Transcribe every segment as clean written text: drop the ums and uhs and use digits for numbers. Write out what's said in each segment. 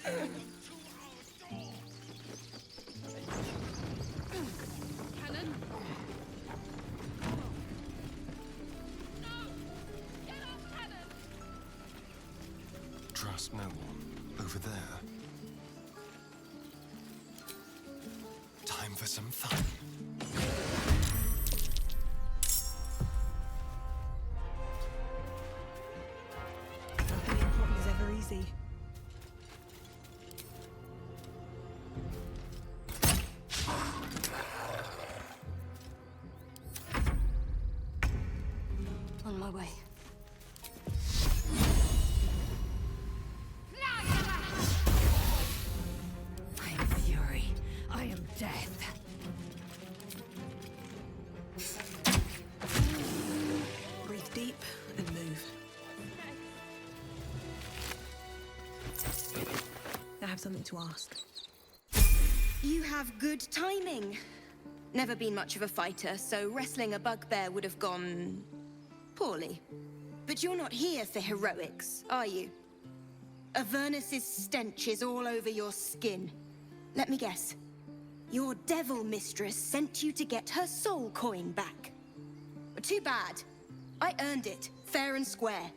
Cannon! No! Get off, Cannon! Trust no one. Over there. Time for some fun. Nothing important is ever easy. On my way. I am fury. I am death. Breathe deep and move. I have something to ask. You have good timing. Never been much of a fighter, so wrestling a bugbear would have gone poorly. But you're not here for heroics, are you? Avernus's stench is all over your skin. Let me guess. Your devil mistress sent you to get her soul coin back. Too bad. I earned it, fair and square.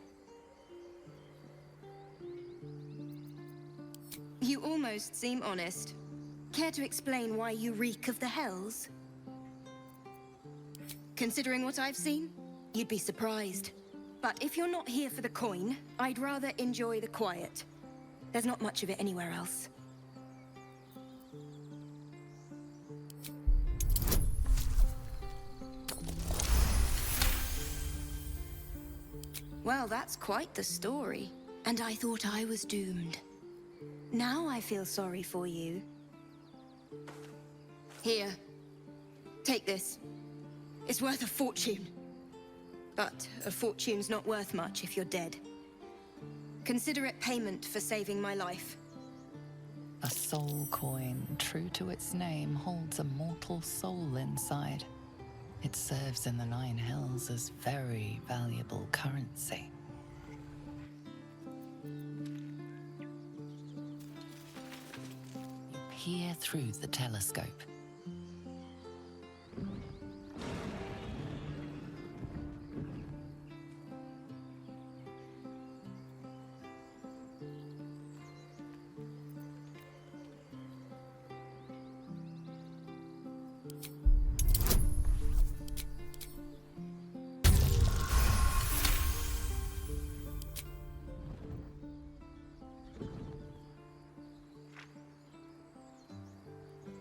You almost seem honest. Care to explain why you reek of the hells? Considering what I've seen, you'd be surprised. But if you're not here for the coin, I'd rather enjoy the quiet. There's not much of it anywhere else. Well, that's quite the story. And I thought I was doomed. Now I feel sorry for you. Here. Take this. It's worth a fortune. But a fortune's not worth much if you're dead. Consider it payment for saving my life. A soul coin, true to its name, holds a mortal soul inside. It serves in the Nine Hells as very valuable currency. You peer through the telescope.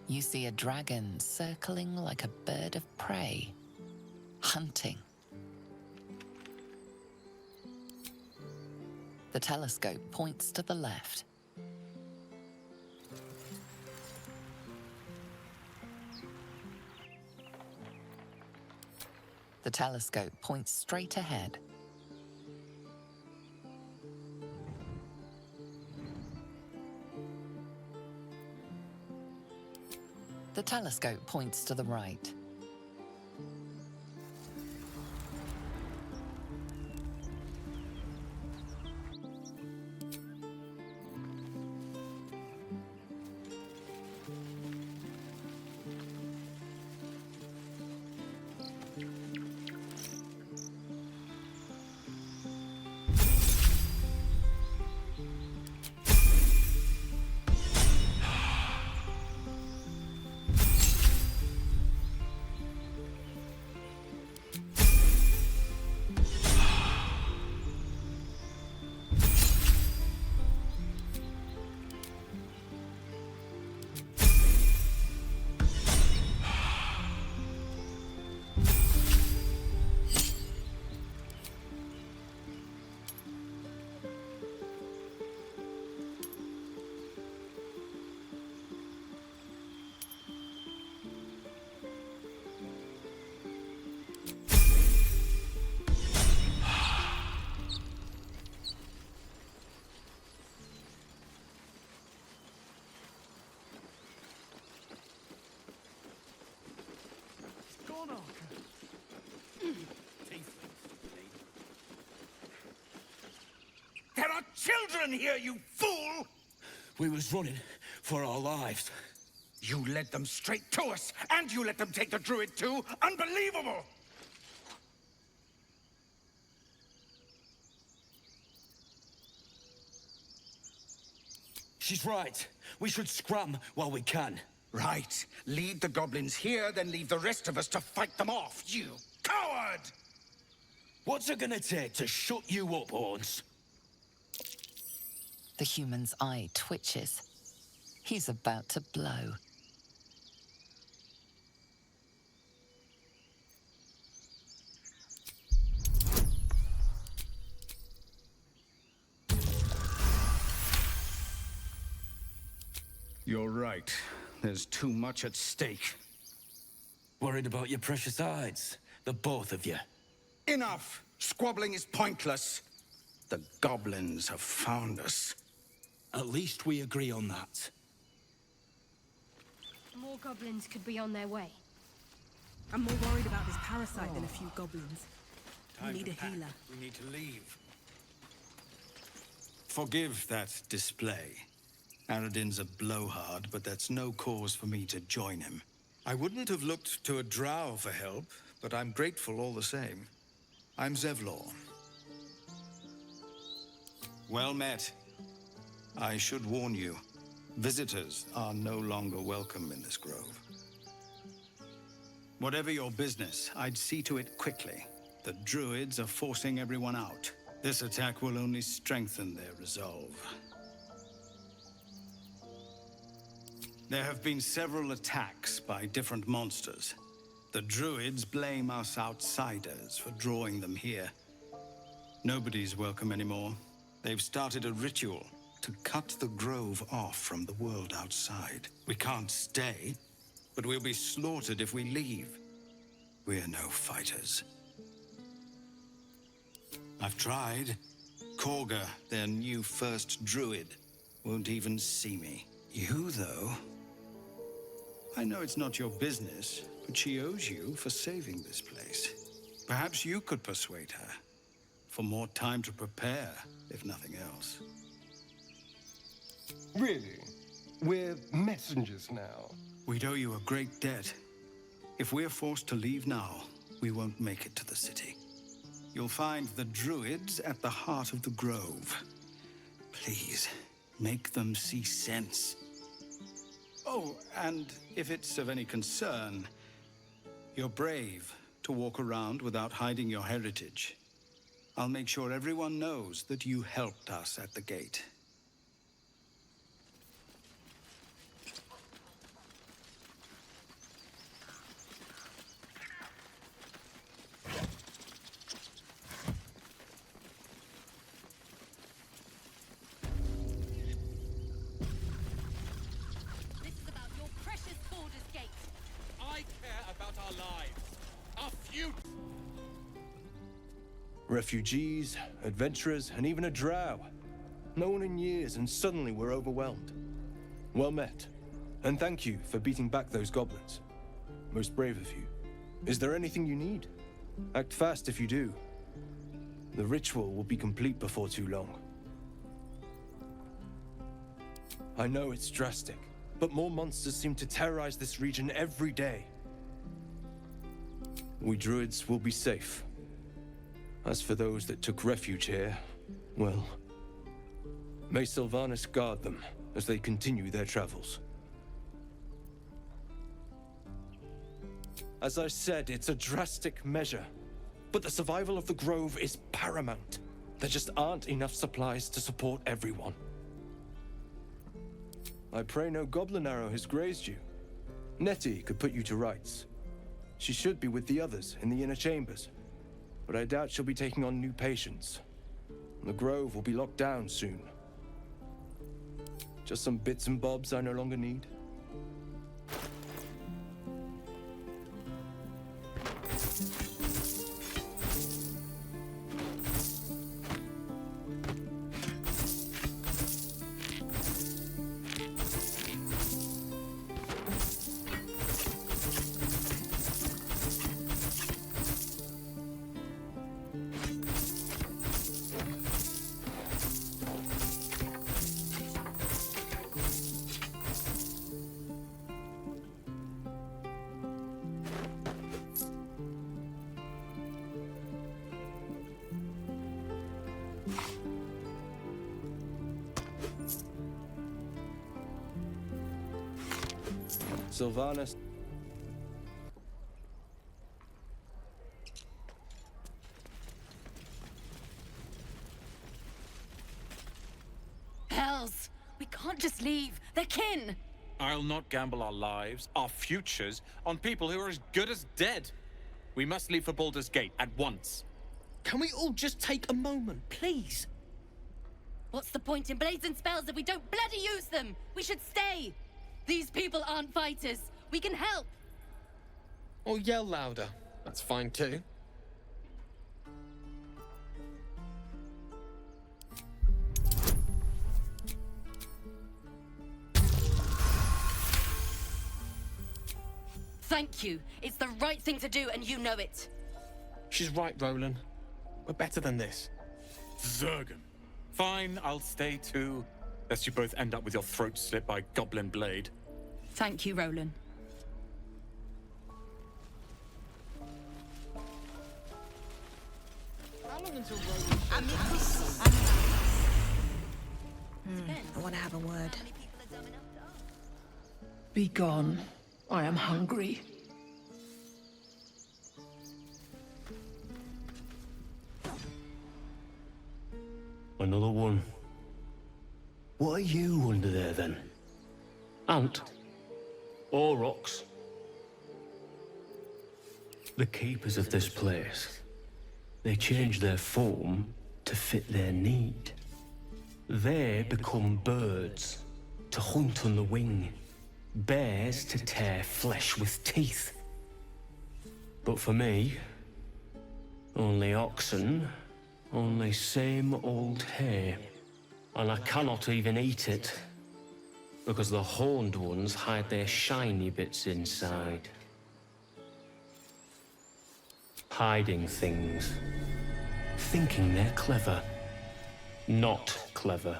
You see a dragon circling like a bird of prey, hunting. The telescope points to the left. The telescope points straight ahead. The telescope points to the right. There are children here, you fool! We was running for our lives. You led them straight to us, and you let them take the druid too? Unbelievable! She's right. We should scram while we can. Right. Lead the goblins here, then leave the rest of us to fight them off, you coward! What's it gonna take to shut you up, Horns? The human's eye twitches. He's about to blow. You're right. There's too much at stake. Worried about your precious hides, the both of you. Enough! Squabbling is pointless. The goblins have found us. At least we agree on that. More goblins could be on their way. I'm more worried about this parasite than a few goblins. We need a healer. We need to leave. Forgive that display. Aradin's a blowhard, but that's no cause for me to join him. I wouldn't have looked to a drow for help, but I'm grateful all the same. I'm Zevlor. Well met. I should warn you, visitors are no longer welcome in this grove. Whatever your business, I'd see to it quickly. The druids are forcing everyone out. This attack will only strengthen their resolve. There have been several attacks by different monsters. The druids blame us outsiders for drawing them here. Nobody's welcome anymore. They've started a ritual to cut the grove off from the world outside. We can't stay, but we'll be slaughtered if we leave. We're no fighters. I've tried. Korga, their new first druid, won't even see me. You, though? I know it's not your business, but she owes you for saving this place. Perhaps you could persuade her. For more time to prepare, if nothing else. Really? We're messengers now. We'd owe you a great debt. If we're forced to leave now, we won't make it to the city. You'll find the druids at the heart of the grove. Please, make them see sense. Oh, and if it's of any concern, you're brave to walk around without hiding your heritage. I'll make sure everyone knows that you helped us at the gate. This is about your precious Baldur's Gate. I care about our lives. Our future. Refugees, adventurers, and even a drow. No one in years, and suddenly we're overwhelmed. Well met. And thank you for beating back those goblins. Most brave of you. Is there anything you need? Act fast if you do. The ritual will be complete before too long. I know it's drastic, but more monsters seem to terrorize this region every day. We druids will be safe. As for those that took refuge here, well, may Sylvanas guard them as they continue their travels. As I said, it's a drastic measure, but the survival of the grove is paramount. There just aren't enough supplies to support everyone. I pray no goblin arrow has grazed you. Nettie could put you to rights. She should be with the others in the inner chambers, but I doubt she'll be taking on new patients. The grove will be locked down soon. Just some bits and bobs I no longer need. Sylvanas. Hells! We can't just leave. They're kin! I'll not gamble our lives, our futures, on people who are as good as dead. We must leave for Baldur's Gate at once. Can we all just take a moment, please? What's the point in blazing spells if we don't bloody use them? We should stay! These people aren't fighters. We can help! Or yell louder. That's fine too. Thank you. It's the right thing to do, and you know it. She's right, Roland. We're better than this. Zergan. Fine, I'll stay too. Lest you both end up with your throat slit by goblin blade. Thank you, Roland. How long until Roland... I want to have a word. Be gone. I am hungry. Another one. What are you under there, then? Ant? Aurochs? The keepers of this place. They change their form to fit their need. They become birds, to hunt on the wing. Bears to tear flesh with teeth. But for me, only oxen, only same old hay. And I cannot even eat it, because the horned ones hide their shiny bits inside. Hiding things. Thinking they're clever. Not clever.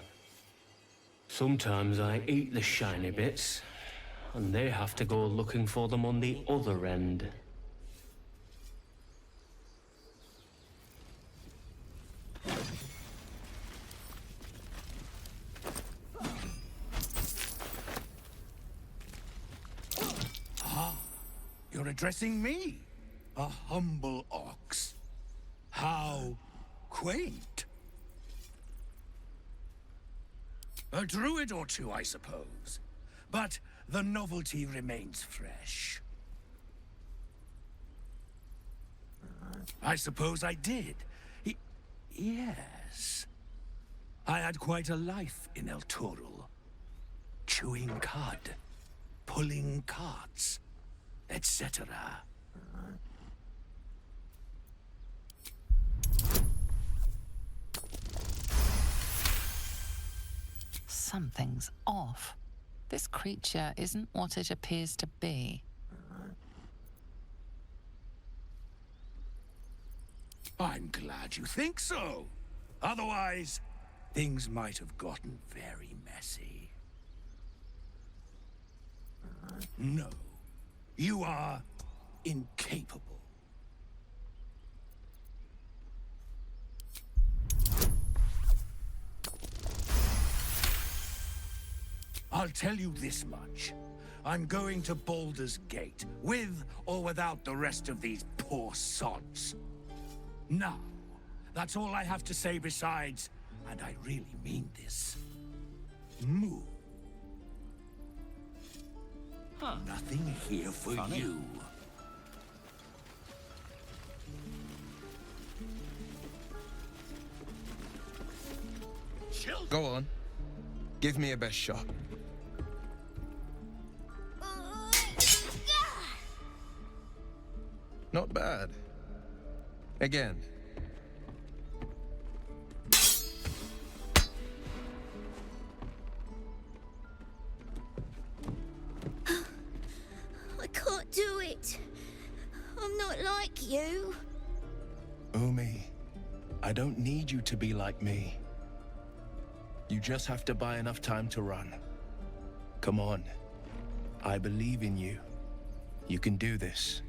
Sometimes I eat the shiny bits, and they have to go looking for them on the other end. You're addressing me, a humble ox. How quaint. A druid or two, I suppose. But the novelty remains fresh. I suppose I did. Yes. I had quite a life in El Torul. Chewing cud, pulling carts, etc. Something's off. This creature isn't what it appears to be. I'm glad you think so. Otherwise, things might have gotten very messy. No, you are incapable. I'll tell you this much. I'm going to Baldur's Gate, with or without the rest of these poor sods. Now, that's all I have to say besides, and I really mean this, moo. Huh. Nothing here for Funny. you. Go on. Give me a best shot. Not bad. Again. I can't do it. I'm not like you. Umi, I don't need you to be like me. You just have to buy enough time to run. Come on. I believe in you. You can do this.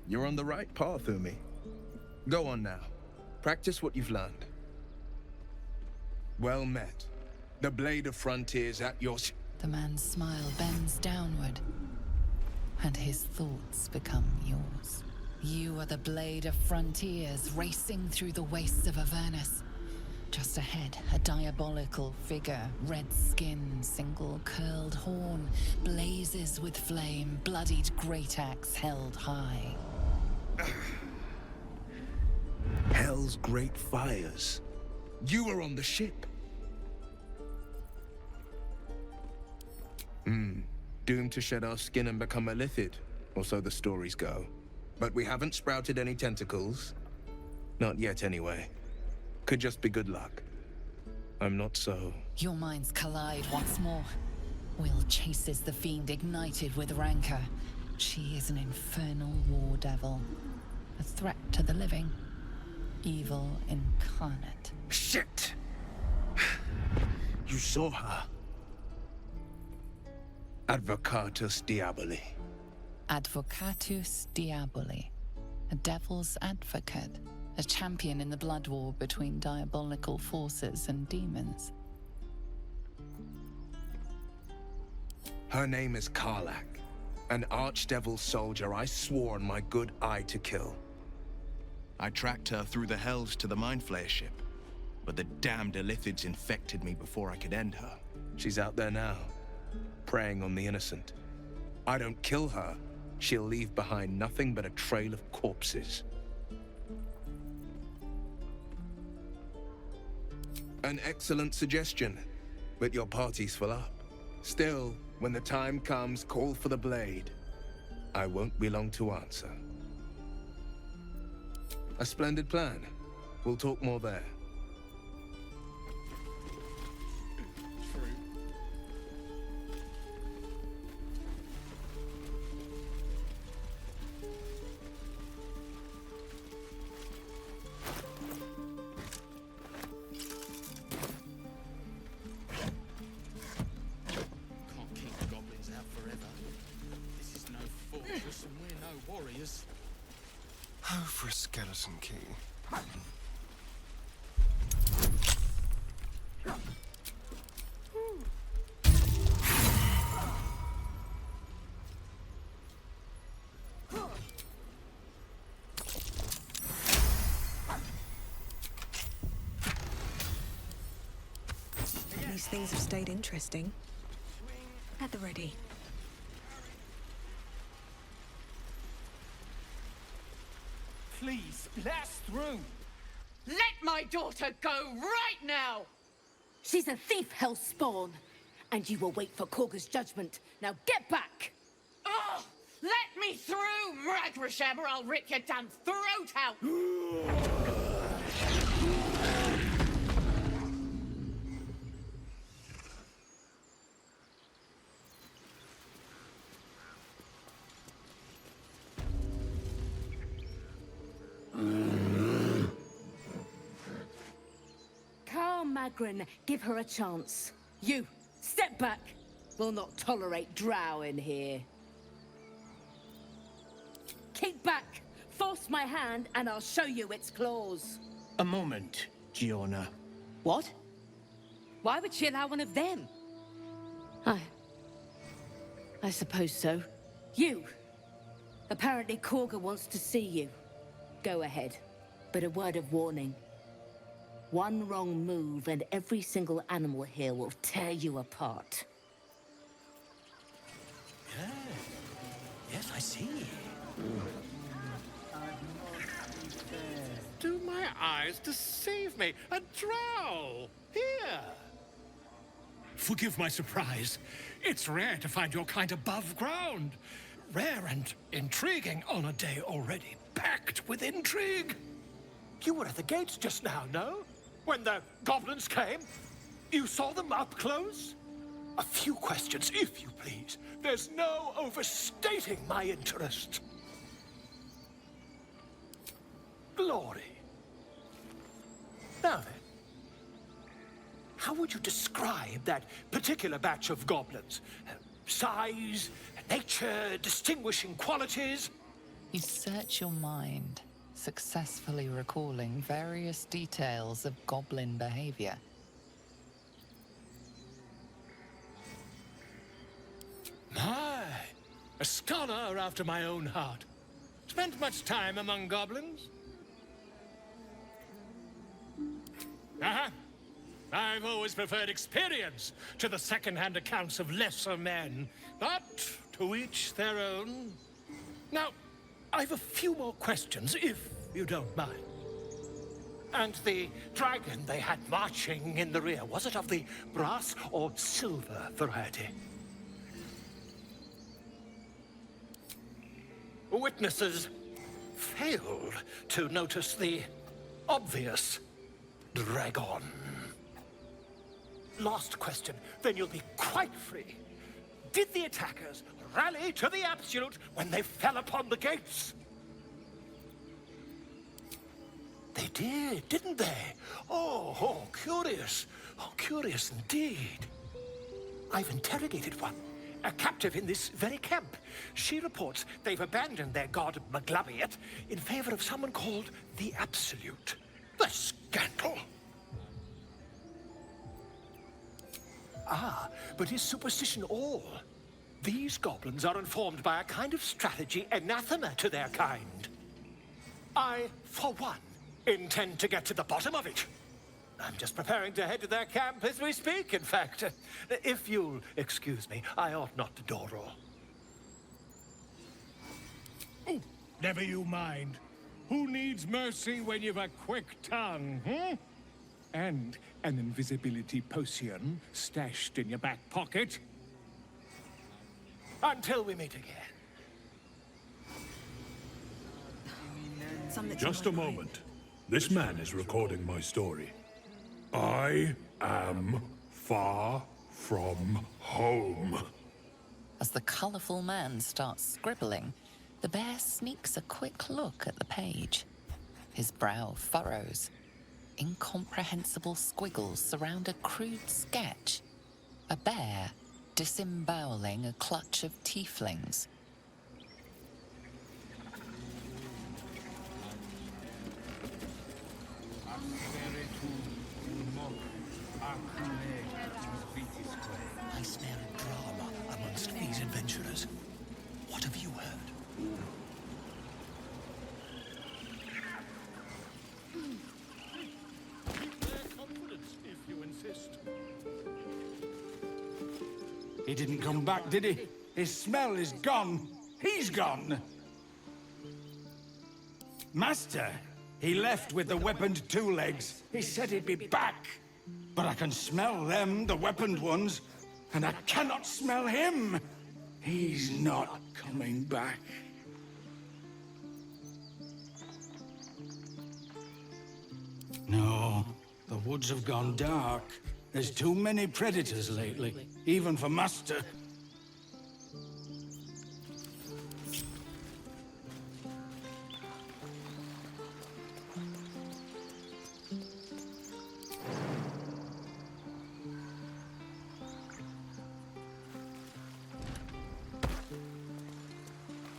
You're on the right path, Umi. Go on now. Practice what you've learned. Well met. The blade of frontiers at your... The man's smile bends downward, and his thoughts become yours. You are the blade of frontiers racing through the wastes of Avernus. Just ahead, a diabolical figure, red skin, single curled horn, blazes with flame, bloodied great axe held high. Hell's great fires. You were on the ship. Doomed to shed our skin and become a lithid, or so the stories go. But we haven't sprouted any tentacles. Not yet, anyway. Could just be good luck. I'm not so... Your minds collide once more. Will chases the fiend ignited with rancor. She is an infernal war devil. A threat to the living. Evil incarnate. Shit! You saw her. Advocatus Diaboli. Advocatus Diaboli. A devil's advocate. A champion in the blood war between diabolical forces and demons. Her name is Karlach. An archdevil soldier I swore on my good eye to kill. I tracked her through the hells to the Mind Flayer ship, but the damned Illithids infected me before I could end her. She's out there now, preying on the innocent. I don't kill her, she'll leave behind nothing but a trail of corpses. An excellent suggestion, but your party's full up. Still, when the time comes, call for the blade. I won't be long to answer. A splendid plan. We'll talk more there. Oh, for a skeleton key. These things have stayed interesting. At the ready. Please, blast through! Let my daughter go right now! She's a thief, hellspawn, and you will wait for Korga's judgment. Now get back! Oh, let me through, Ragrasham, or I'll rip your damn throat out! Magrin, give her a chance. You, step back. We'll not tolerate drow in here. Keep back. Force my hand and I'll show you its claws. A moment, Giona. What? Why would she allow one of them? I suppose so. You. Apparently Korga wants to see you. Go ahead. But a word of warning. One wrong move and every single animal here will tear you apart. Yeah. Yes, I see. Do my eyes deceive me? A drow! Here! Forgive my surprise. It's rare to find your kind above ground. Rare and intriguing on a day already packed with intrigue. You were at the gates just now, no? When the goblins came? You saw them up close? A few questions, if you please. There's no overstating my interest. Glory. Now then, how would you describe that particular batch of goblins? Size, nature, distinguishing qualities? You search your mind, successfully recalling various details of goblin behavior. A scholar after my own heart. Spent much time among goblins? Uh-huh. I've always preferred experience to the second-hand accounts of lesser men. But to each their own. Now, I've a few more questions, if you don't mind. And the dragon they had marching in the rear, was it of the brass or silver variety? Witnesses failed to notice the obvious dragon. Last question, then you'll be quite free. Did the attackers rally to the absolute when they fell upon the gates? They did, didn't they? Oh, curious. Oh, curious indeed. I've interrogated one, a captive in this very camp. She reports they've abandoned their god Maglabiet in favor of someone called the Absolute. The scandal! Ah, but is superstition all? These goblins are informed by a kind of strategy anathema to their kind. I, for one, intend to get to the bottom of it. I'm just preparing to head to their camp as we speak, in fact. If you'll excuse me, I ought not to dawdle. Oh, never you mind. Who needs mercy when you've a quick tongue, hmm? And an invisibility potion stashed in your back pocket? Until we meet again. Just a moment. This man is recording my story. I am far from home. As the colourful man starts scribbling, the bear sneaks a quick look at the page. His brow furrows. Incomprehensible squiggles surround a crude sketch. A bear disemboweling a clutch of tieflings. I smell drama amongst these adventurers. What have you heard? If you insist. He didn't come back, did he? His smell is gone. He's gone. Master, he left with the weaponed two legs. He said he'd be back. But I can smell them, the weaponed ones, and I cannot smell him. He's not coming back. No, the woods have gone dark. There's too many predators lately, even for Master.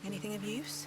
Anything of use?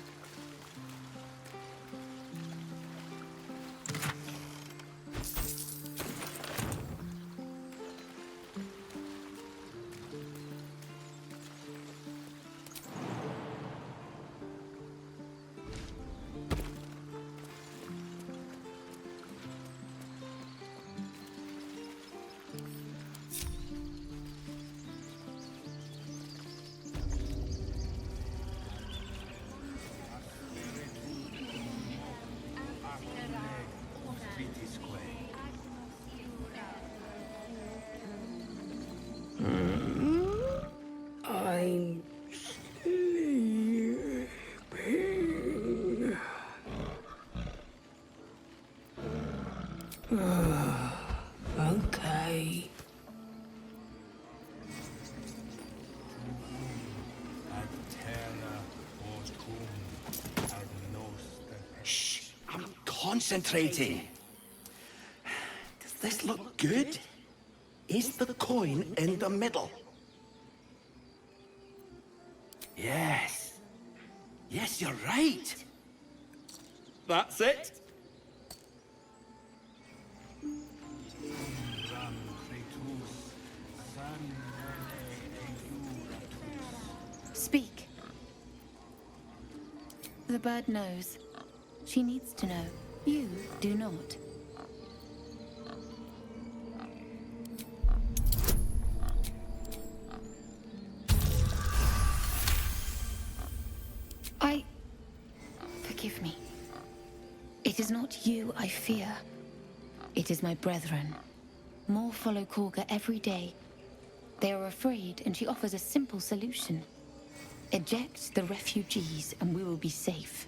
I'm sleeping. Okay. Shh, I'm concentrating. Does this look good? Is the coin in the middle? Yes. Yes, you're right. That's it. Speak. The bird knows. She needs to know. You do not. Forgive me. It is not you I fear. It is my brethren. More follow Korga every day. They are afraid, and she offers a simple solution. Eject the refugees, and we will be safe.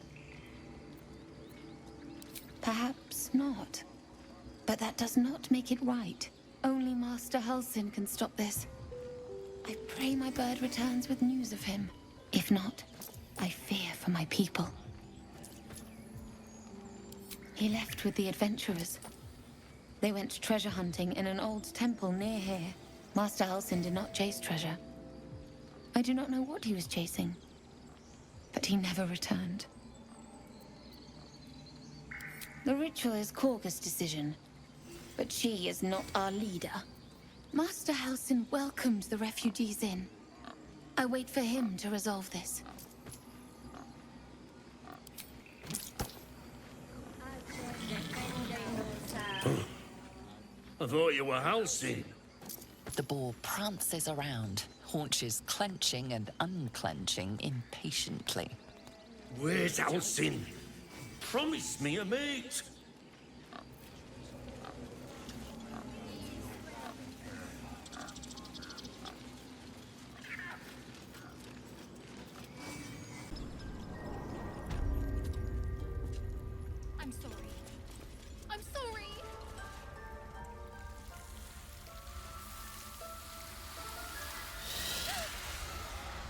Perhaps not. But that does not make it right. Only Master Halsin can stop this. I pray my bird returns with news of him. If not, I fear for my people. He left with the adventurers. They went treasure hunting in an old temple near here. Master Halsin did not chase treasure. I do not know what he was chasing, but he never returned. The ritual is Korga's decision, but she is not our leader. Master Halsin welcomed the refugees in. I wait for him to resolve this. I thought you were Halsin. The boar prances around, haunches clenching and unclenching impatiently. Where's Halsin? Promise me a mate. I'm sorry. I'm sorry.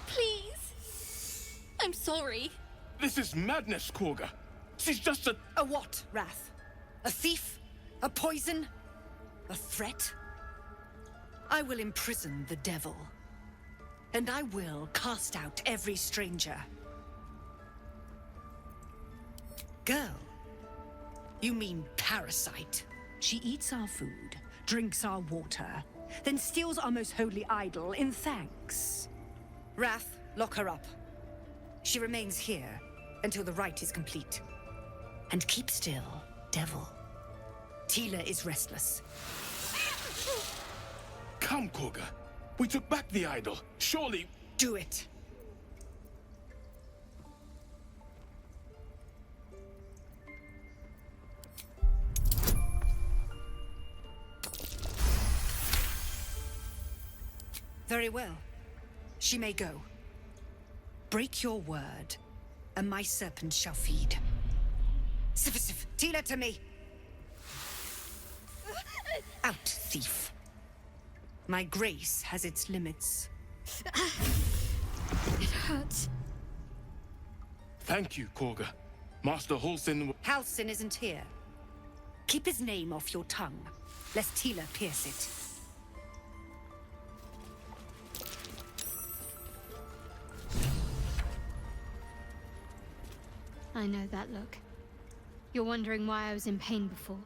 Please. I'm sorry. This is madness, Korga. She's just a... A what, Wrath? A thief? A poison? A threat? I will imprison the devil. And I will cast out every stranger. Girl? You mean parasite? She eats our food, drinks our water, then steals our most holy idol in thanks. Wrath, lock her up. She remains here until the rite is complete. And keep still, devil. Tila is restless. Come, Korga. We took back the idol. Surely... Do it. Very well. She may go. Break your word, and my serpent shall feed. Sif, Tila to me! Out, thief. My grace has its limits. It hurts. Thank you, Korga. Master Halsin... Halsin isn't here. Keep his name off your tongue, lest Tila pierce it. I know that look. You're wondering why I was in pain before.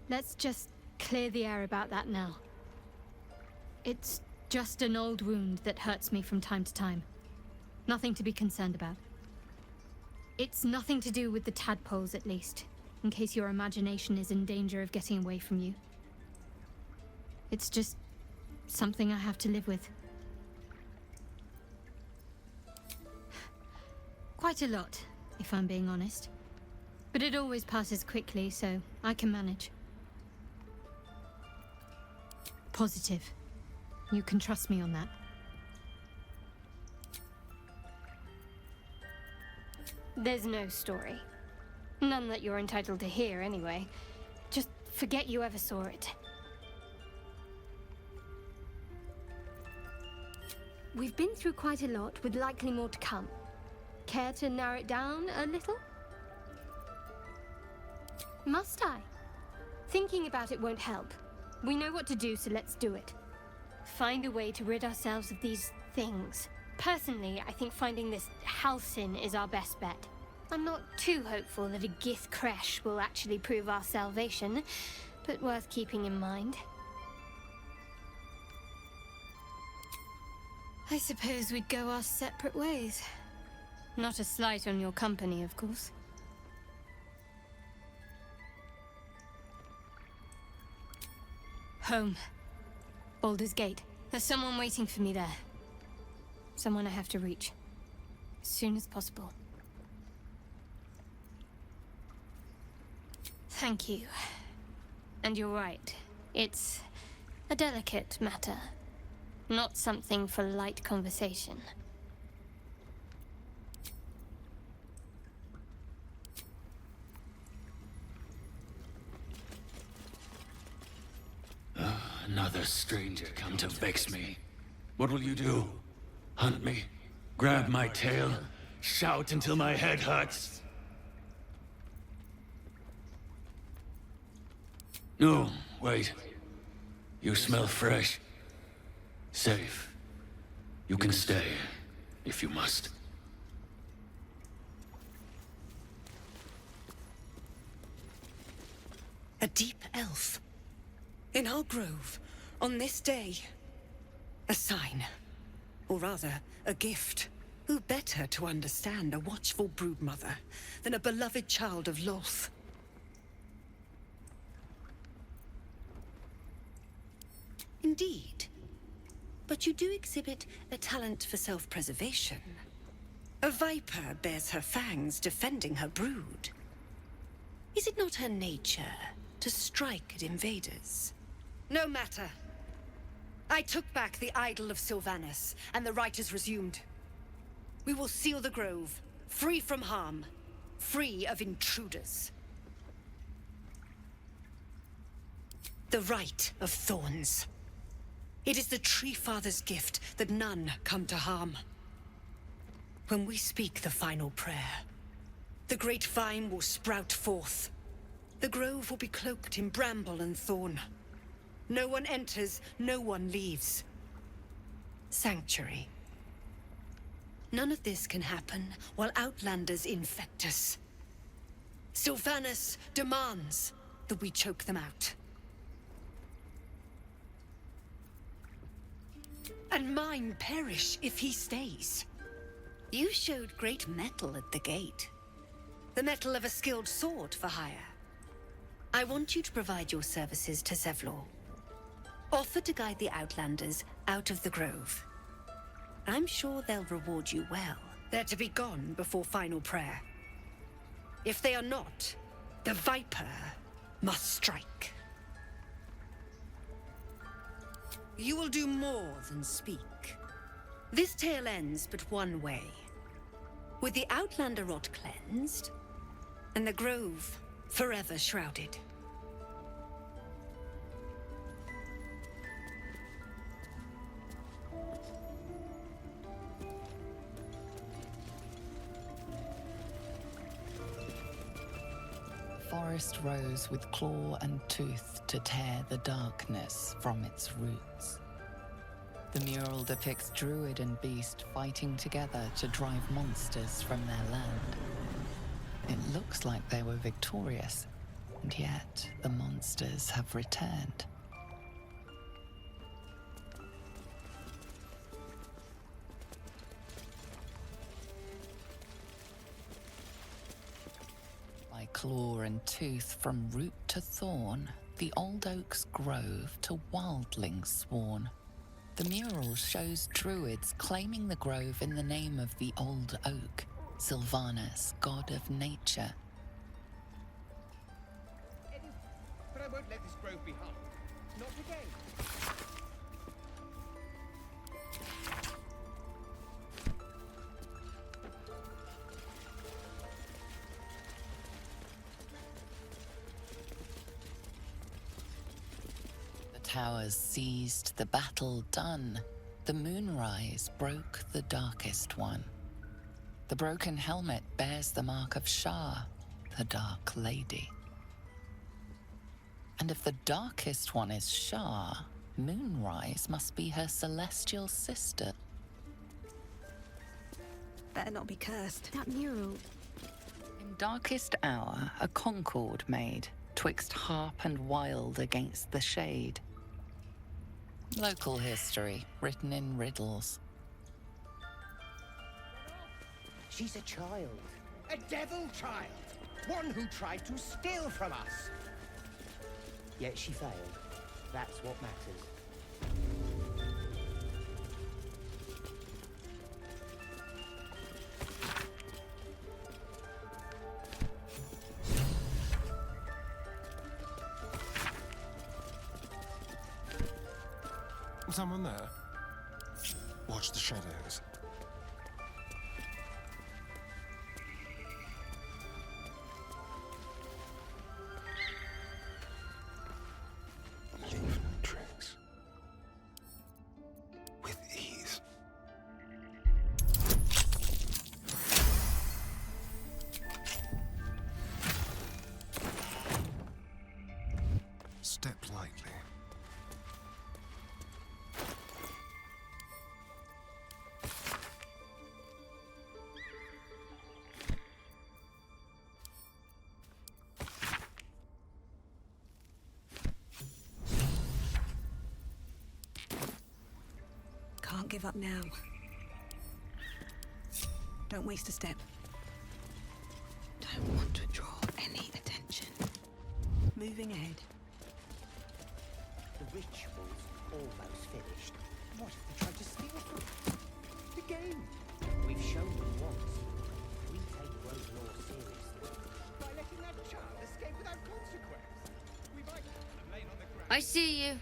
Let's just clear the air about that now. It's just an old wound that hurts me from time to time. Nothing to be concerned about. It's nothing to do with the tadpoles, at least, in case your imagination is in danger of getting away from you. It's just something I have to live with. Quite a lot, if I'm being honest. But it always passes quickly, so I can manage. Positive. You can trust me on that. There's no story. None that you're entitled to hear, anyway. Just forget you ever saw it. We've been through quite a lot, with likely more to come. Care to narrow it down a little? Must I? Thinking about it won't help. We know what to do, so let's do it. Find a way to rid ourselves of these things. Personally, I think finding this Halsin is our best bet. I'm not too hopeful that a Gith Kresh will actually prove our salvation, but worth keeping in mind. I suppose we'd go our separate ways. Not a slight on your company, of course. Home. Baldur's Gate. There's someone waiting for me there. Someone I have to reach. As soon as possible. Thank you. And you're right. It's a delicate matter. Not something for light conversation. Another stranger come to vex me. What will you do? Hunt me? Grab my tail? Shout until my head hurts? No, wait. You smell fresh. Safe. You can stay, if you must. A deep elf. In our grove, on this day. A sign. Or rather, a gift. Who better to understand a watchful broodmother than a beloved child of Loth? Indeed. But you do exhibit a talent for self-preservation. A viper bears her fangs defending her brood. Is it not her nature to strike at invaders? No matter. I took back the idol of Sylvanas, and the rite is resumed. We will seal the grove, free from harm, free of intruders. The rite of thorns. It is the Tree Father's gift that none come to harm. When we speak the final prayer, the great vine will sprout forth. The grove will be cloaked in bramble and thorn. No one enters, no one leaves. Sanctuary. None of this can happen while Outlanders infect us. Sylvanas demands that we choke them out. And mine perish if he stays. You showed great mettle at the gate. The mettle of a skilled sword for hire. I want you to provide your services to Zevlor. Offer to guide the Outlanders out of the grove. I'm sure they'll reward you well. They're to be gone before final prayer. If they are not, the Viper must strike. You will do more than speak. This tale ends but one way. With the Outlander rot cleansed, and the grove forever shrouded. Forest rose with claw and tooth to tear the darkness from its roots. The mural depicts druid and beast fighting together to drive monsters from their land. It looks like they were victorious, and yet the monsters have returned. By claw and tooth from root to thorn, the old oak's grove to wildlings sworn. The mural shows druids claiming the grove in the name of the old oak, Sylvanas, god of nature. But I won't let this grove be harmed. Not again. Towers seized, the battle done. The moonrise broke the darkest one. The broken helmet bears the mark of Shah, the Dark Lady. And if the darkest one is Shah, Moonrise must be her celestial sister. Better not be cursed. That mural. In darkest hour, a concord made, twixt harp and wild against the shade. Local history, written in riddles. She's a child. A devil child. One who tried to steal from us. Yet she failed. That's what matters. Someone there? Watch the shadows. Leave no trace. With ease. Step lightly. Can't give up now. Don't waste a step. Don't want to draw any attention. Moving ahead. The ritual's almost finished. What if they tried to steal from us? The game. We've shown them once. We take road law seriously. By letting that child escape without consequence. We might have lain on the ground. I see you.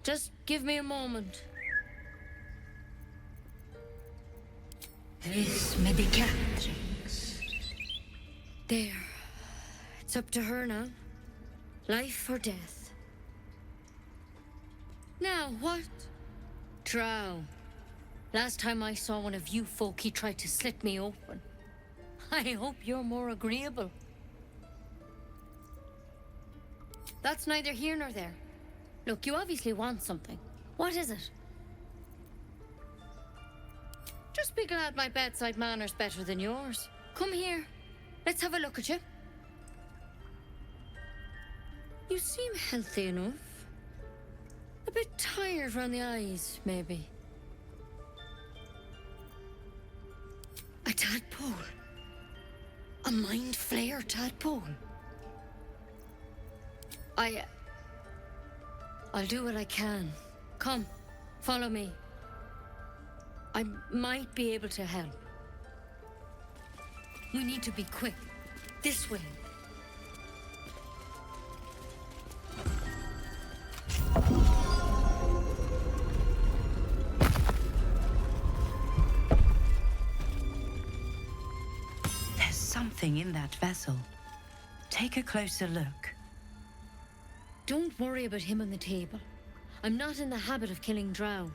Just give me a moment. This may be Catherine's. There. It's up to her now. Life or death. Now, what? Drow. Last time I saw one of you folk, he tried to slit me open. I hope you're more agreeable. That's neither here nor there. Look, you obviously want something. What is it? Just be glad my bedside manner's better than yours. Come here. Let's have a look at you. You seem healthy enough. A bit tired round the eyes, maybe. A tadpole. A mind flayer tadpole. I'll do what I can. Come, follow me. I might be able to help. We need to be quick. This way. There's something in that vessel. Take a closer look. Don't worry about him on the table. I'm not in the habit of killing drow.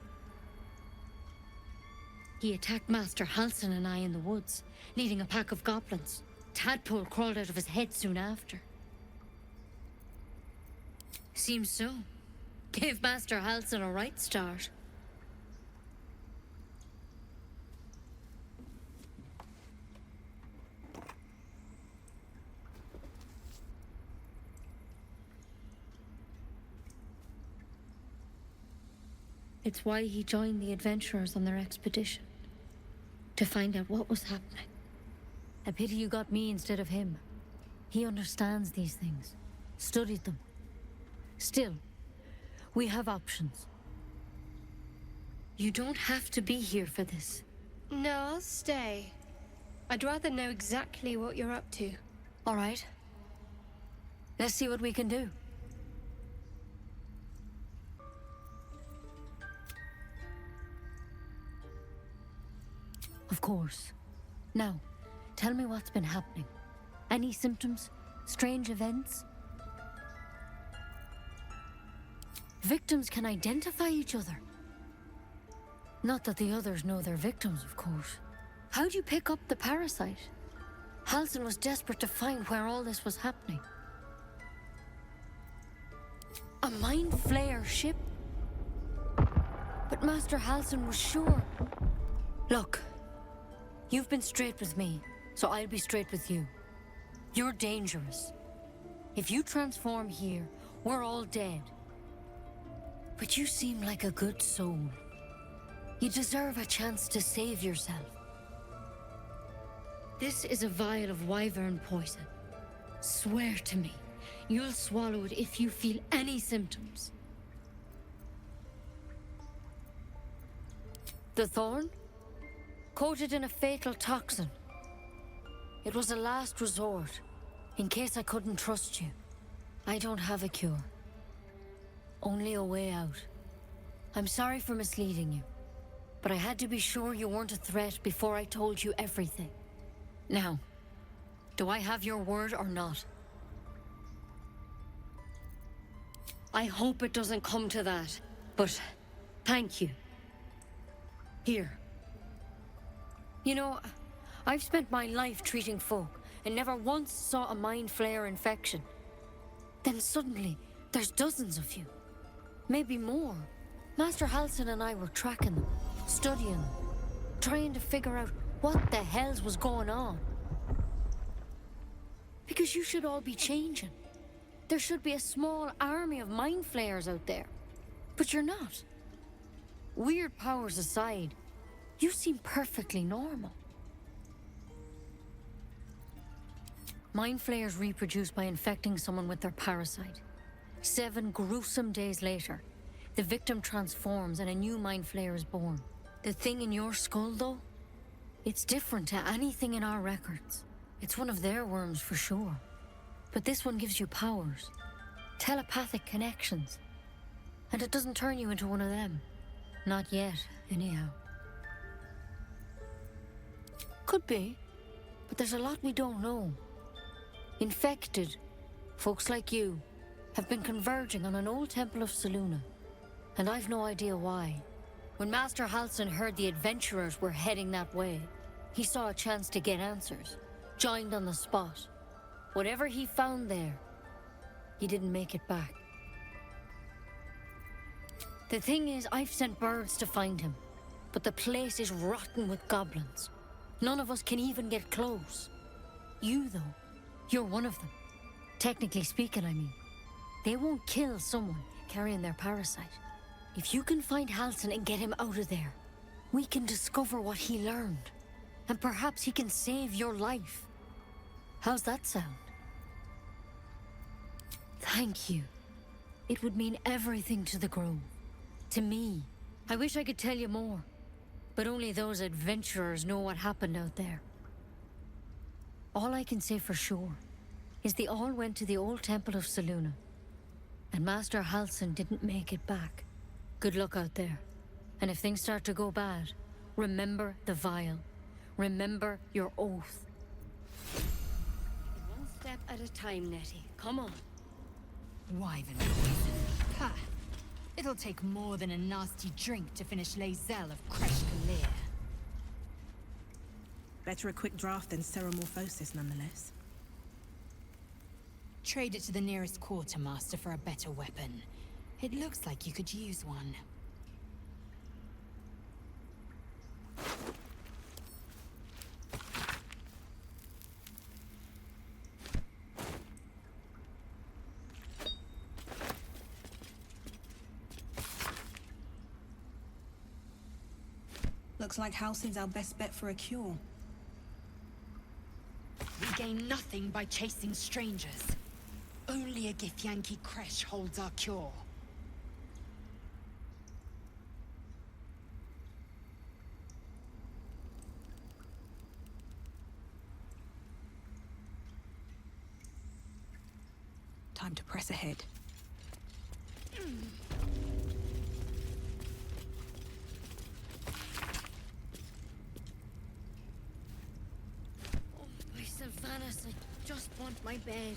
He attacked Master Halsin and I in the woods, leading a pack of goblins. Tadpole crawled out of his head soon after. Seems so. Gave Master Halsin a right start. It's why he joined the adventurers on their expedition. To find out what was happening. A pity you got me instead of him. He understands these things. Studied them. Still, we have options. You don't have to be here for this. No, I'll stay. I'd rather know exactly what you're up to. All right. Let's see what we can do. Of course. Now, tell me what's been happening. Any symptoms? Strange events? Victims can identify each other. Not that the others know they're victims, of course. How'd you pick up the parasite? Halsin was desperate to find where all this was happening. A mind flayer ship? But Master Halsin was sure. Look. You've been straight with me, so I'll be straight with you. You're dangerous. If you transform here, we're all dead. But you seem like a good soul. You deserve a chance to save yourself. This is a vial of wyvern poison. Swear to me, you'll swallow it if you feel any symptoms. The thorn? Coated in a fatal toxin. It was a last resort, in case I couldn't trust you. I don't have a cure. Only a way out. I'm sorry for misleading you, but I had to be sure you weren't a threat before I told you everything. Now, do I have your word or not? I hope it doesn't come to that, but thank you. Here. You know, I've spent my life treating folk and never once saw a mind flare infection. Then suddenly, there's dozens of you. Maybe more. Master Halsin and I were tracking them, studying them, trying to figure out what the hells was going on. Because you should all be changing. There should be a small army of mind flayers out there. But you're not. Weird powers aside, you seem perfectly normal. Mind flayers reproduce by infecting someone with their parasite. 7 gruesome days later, the victim transforms and a new mind flayer is born. The thing in your skull, though, it's different to anything in our records. It's one of their worms for sure. But this one gives you powers, telepathic connections. And it doesn't turn you into one of them. Not yet, anyhow. Could be, but there's a lot we don't know. Infected, folks like you, have been converging on an old temple of Selûne, and I've no idea why. When Master Halsin heard the adventurers were heading that way, he saw a chance to get answers, joined on the spot. Whatever he found there, he didn't make it back. The thing is, I've sent birds to find him, but the place is rotten with goblins. None of us can even get close. You, though, you're one of them. Technically speaking, I mean. They won't kill someone carrying their parasite. If you can find Halsin and get him out of there, we can discover what he learned. And perhaps he can save your life. How's that sound? Thank you. It would mean everything to the Grove. To me. I wish I could tell you more. But only those adventurers know what happened out there. All I can say for sure is they all went to the old temple of Selûne. And Master Halsin didn't make it back. Good luck out there. And if things start to go bad, remember the vial. Remember your oath. One step at a time, Nettie. Come on. Wyvern poison. Ha! It'll take more than a nasty drink to finish Lae'zel of Kresh Kalir. Better a quick draft than ceremorphosis, nonetheless. Trade it to the nearest quartermaster for a better weapon. It looks like you could use one. Looks like Halsin's our best bet for a cure. We gain nothing by chasing strangers. Only a Githyanki Kresh holds our cure. Time to press ahead. By Sylvanas, I just want my bed.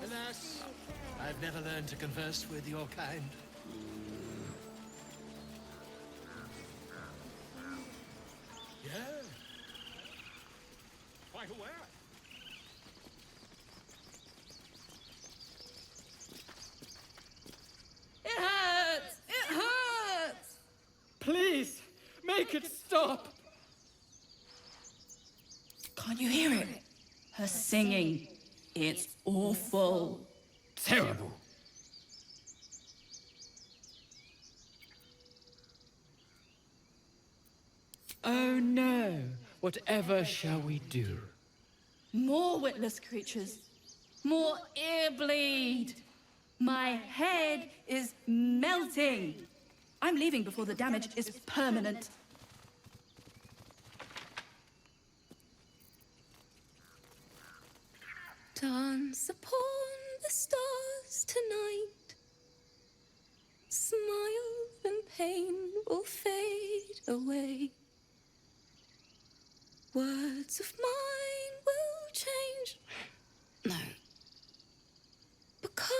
Alas, I've never learned to converse with your kind. quite aware. It hurts! It hurts! Please, make it stop! Can't you hear it? Her singing. It's awful. Terrible. Oh no! Whatever shall we do? More witless creatures. More ear bleed. My head is melting. I'm leaving before the damage is permanent. Dance upon the stars tonight. Smile and pain will fade away. Words of mine will change. No. Become.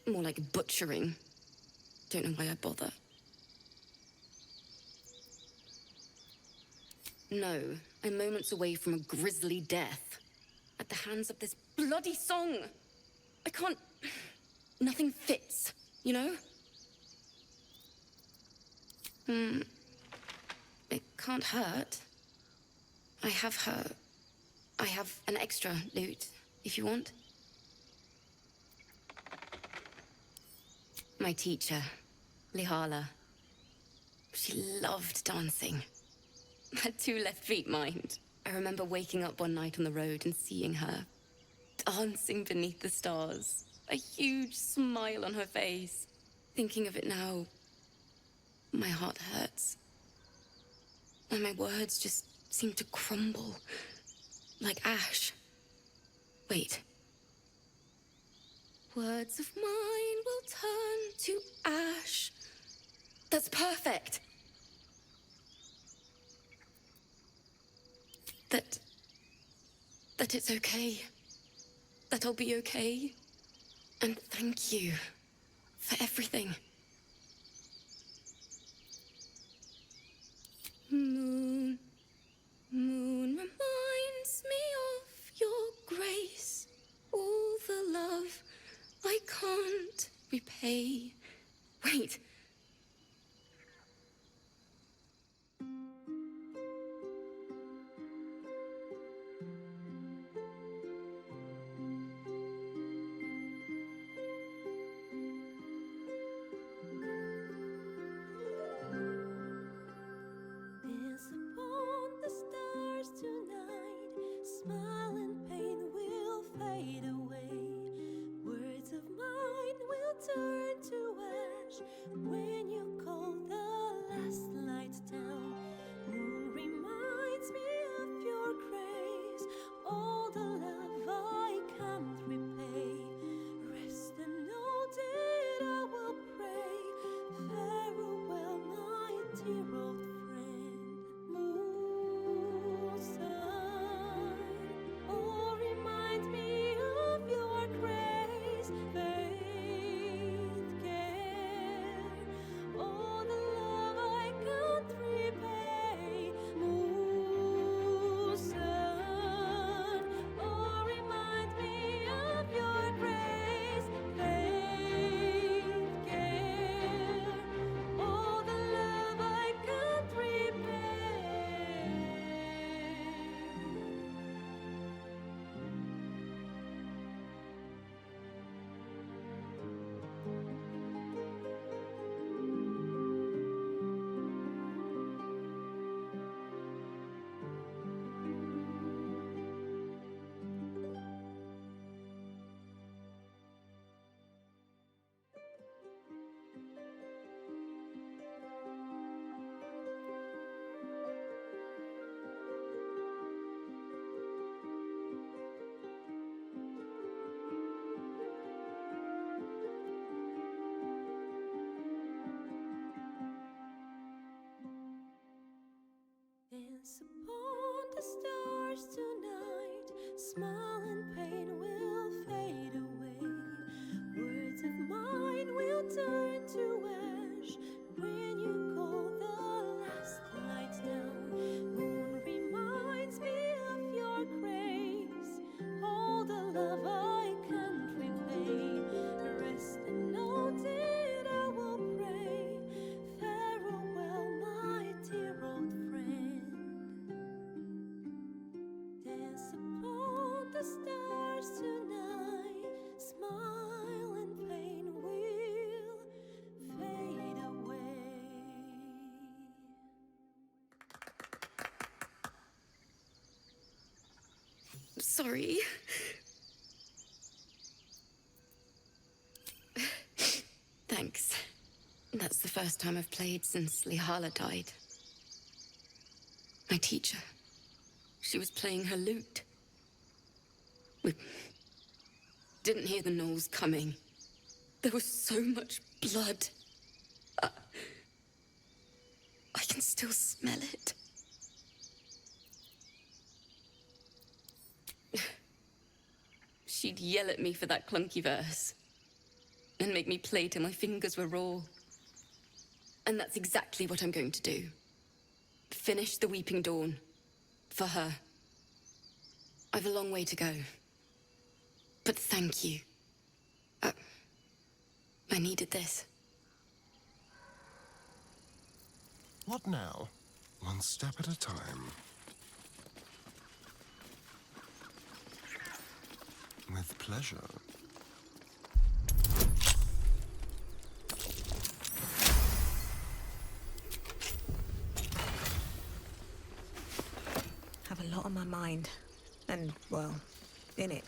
More like butchering. Don't know why I bother. No, I'm moments away from a grisly death. At the hands of this bloody song. I can't. Nothing fits, you know? It can't hurt. I have an extra lute, if you want. My teacher, Lihala. She loved dancing. Had 2 left feet, mind. I remember waking up one night on the road and seeing her, dancing beneath the stars. A huge smile on her face. Thinking of it now, my heart hurts. And my words just seem to crumble, like ash. Wait. Words of mine will turn to ash. That's perfect. That it's okay. That I'll be okay. And thank you for everything. Moon, moon reminds me of your grace. All the love I can't repay. Wait. Dance upon the stars tonight. Smile and pain will fade away. Words of mine will turn to ash when you call the last light down. Moon reminds me of your grace. All the love I can't repay. Rest and know that I will pray. Farewell, my dear old friend. Moon, sun, oh, remind me of your grace. Faith, care, all the love I can't repay. Moon, sun, oh, remind me of your grace. Faith, care, all the love I can't repay. Dance upon the stars tonight. Smile and pain will fade away. Words of mine will turn to ash when you call sorry. Thanks. That's the first time I've played since Lihala died. My teacher. She was playing her lute. We didn't hear the gnolls coming. There was so much blood. I can still smell it. She'd yell at me for that clunky verse and make me play till my fingers were raw. And that's exactly what I'm going to do. Finish the Weeping Dawn. For her. I've a long way to go. But thank you. I needed this. What now? One step at a time. With pleasure. Have a lot on my mind. And, well, in it.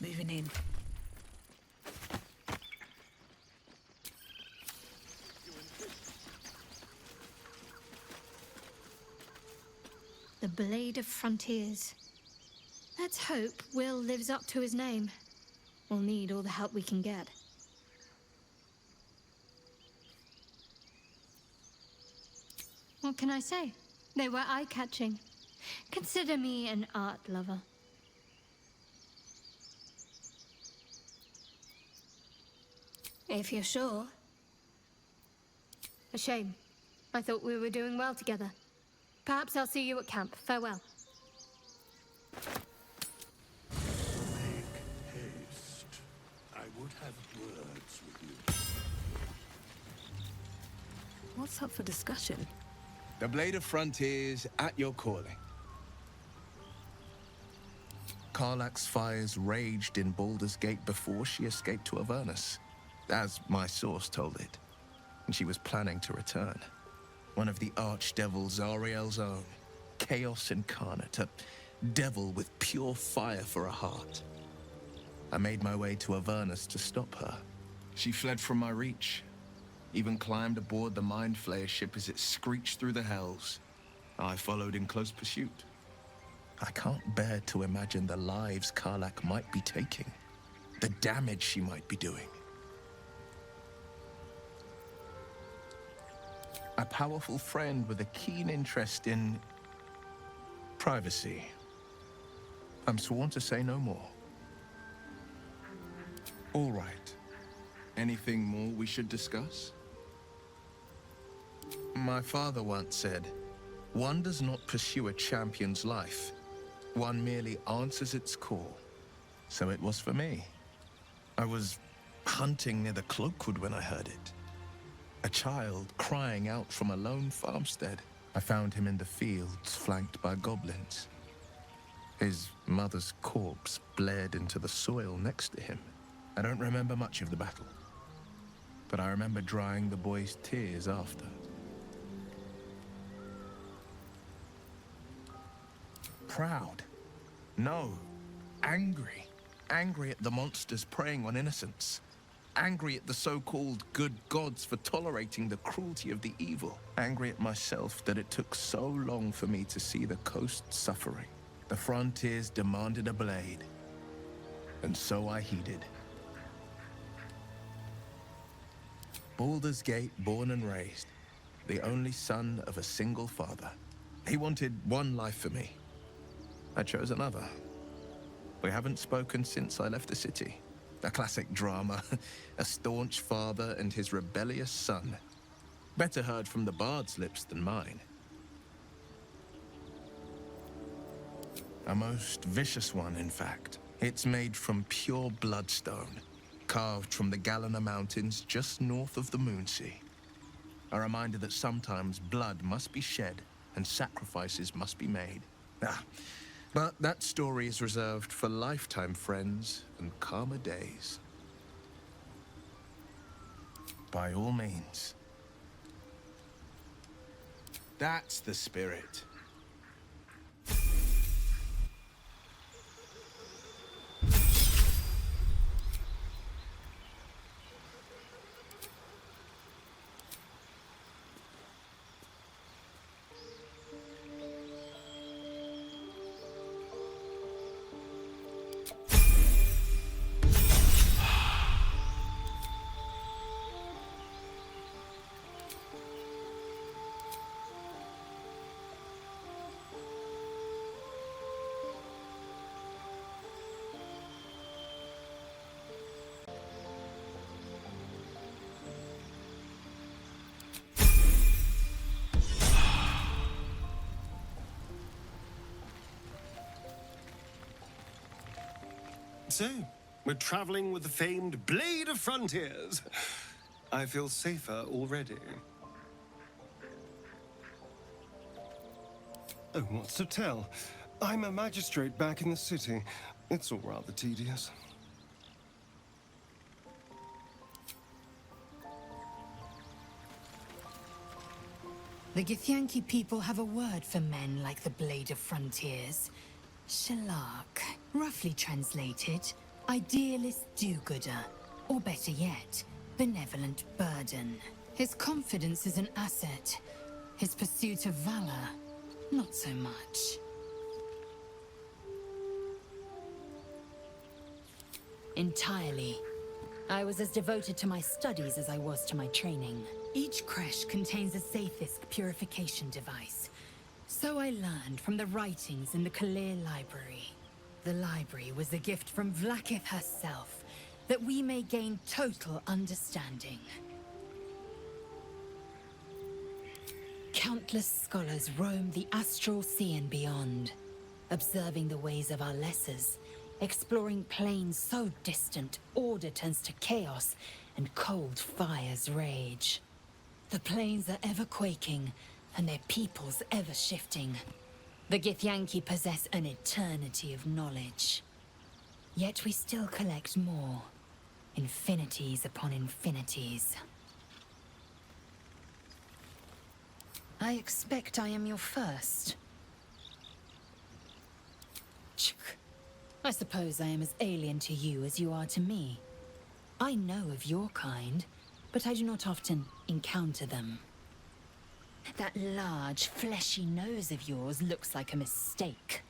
Moving in. The Blade of Frontiers. Let's hope Will lives up to his name. We'll need all the help we can get. What can I say? They were eye-catching. Consider me an art lover. If you're sure. A shame. I thought we were doing well together. Perhaps I'll see you at camp. Farewell. Make haste. I would have words with you. What's up for discussion? The Blade of Frontiers at your calling. Karlach's fires raged in Baldur's Gate before she escaped to Avernus, as my source told it, and she was planning to return. One of the archdevils Ariel's own, chaos incarnate, a devil with pure fire for a heart. I made my way to Avernus to stop her. She fled from my reach, even climbed aboard the Mind Flayer ship as it screeched through the hells. I followed in close pursuit. I can't bear to imagine the lives Karlach might be taking, the damage she might be doing. A powerful friend with a keen interest in privacy. I'm sworn to say no more. All right. Anything more we should discuss? My father once said, one does not pursue a champion's life. One merely answers its call. So it was for me. I was hunting near the Cloakwood when I heard it. A child crying out from a lone farmstead. I found him in the fields, flanked by goblins. His mother's corpse bled into the soil next to him. I don't remember much of the battle, but I remember drying the boy's tears after. Proud? No. Angry. Angry at the monsters preying on innocents. Angry at the so-called good gods for tolerating the cruelty of the evil. Angry at myself that it took so long for me to see the coast suffering. The frontiers demanded a blade, and so I heeded. Baldur's Gate, born and raised, the only son of a single father. He wanted one life for me. I chose another. We haven't spoken since I left the city. A classic drama, a staunch father and his rebellious son. Better heard from the bard's lips than mine. A most vicious one, in fact. It's made from pure bloodstone, carved from the Galena Mountains just north of the Moonsea. A reminder that sometimes blood must be shed and sacrifices must be made. But that story is reserved for lifetime friends and calmer days. By all means. That's the spirit. So, we're traveling with the famed Blade of Frontiers. I feel safer already. Oh, what's to tell? I'm a magistrate back in the city. It's all rather tedious. The Githyanki people have a word for men like the Blade of Frontiers. Shalak, roughly translated, idealist do-gooder, or better yet, benevolent burden. His confidence is an asset. His pursuit of valor, not so much. Entirely. I was as devoted to my studies as I was to my training. Each creche contains a Sathisk purification device. So I learned from the writings in the Kalir Library. The library was a gift from Vlaakith herself, that we may gain total understanding. Countless scholars roam the astral sea and beyond, observing the ways of our lessers, exploring planes so distant, order turns to chaos, and cold fires rage. The planes are ever quaking, and their peoples ever shifting. The Githyanki possess an eternity of knowledge. Yet we still collect more. Infinities upon infinities. I expect I am your first. I suppose I am as alien to you as you are to me. I know of your kind, but I do not often encounter them. That large, fleshy nose of yours looks like a mistake.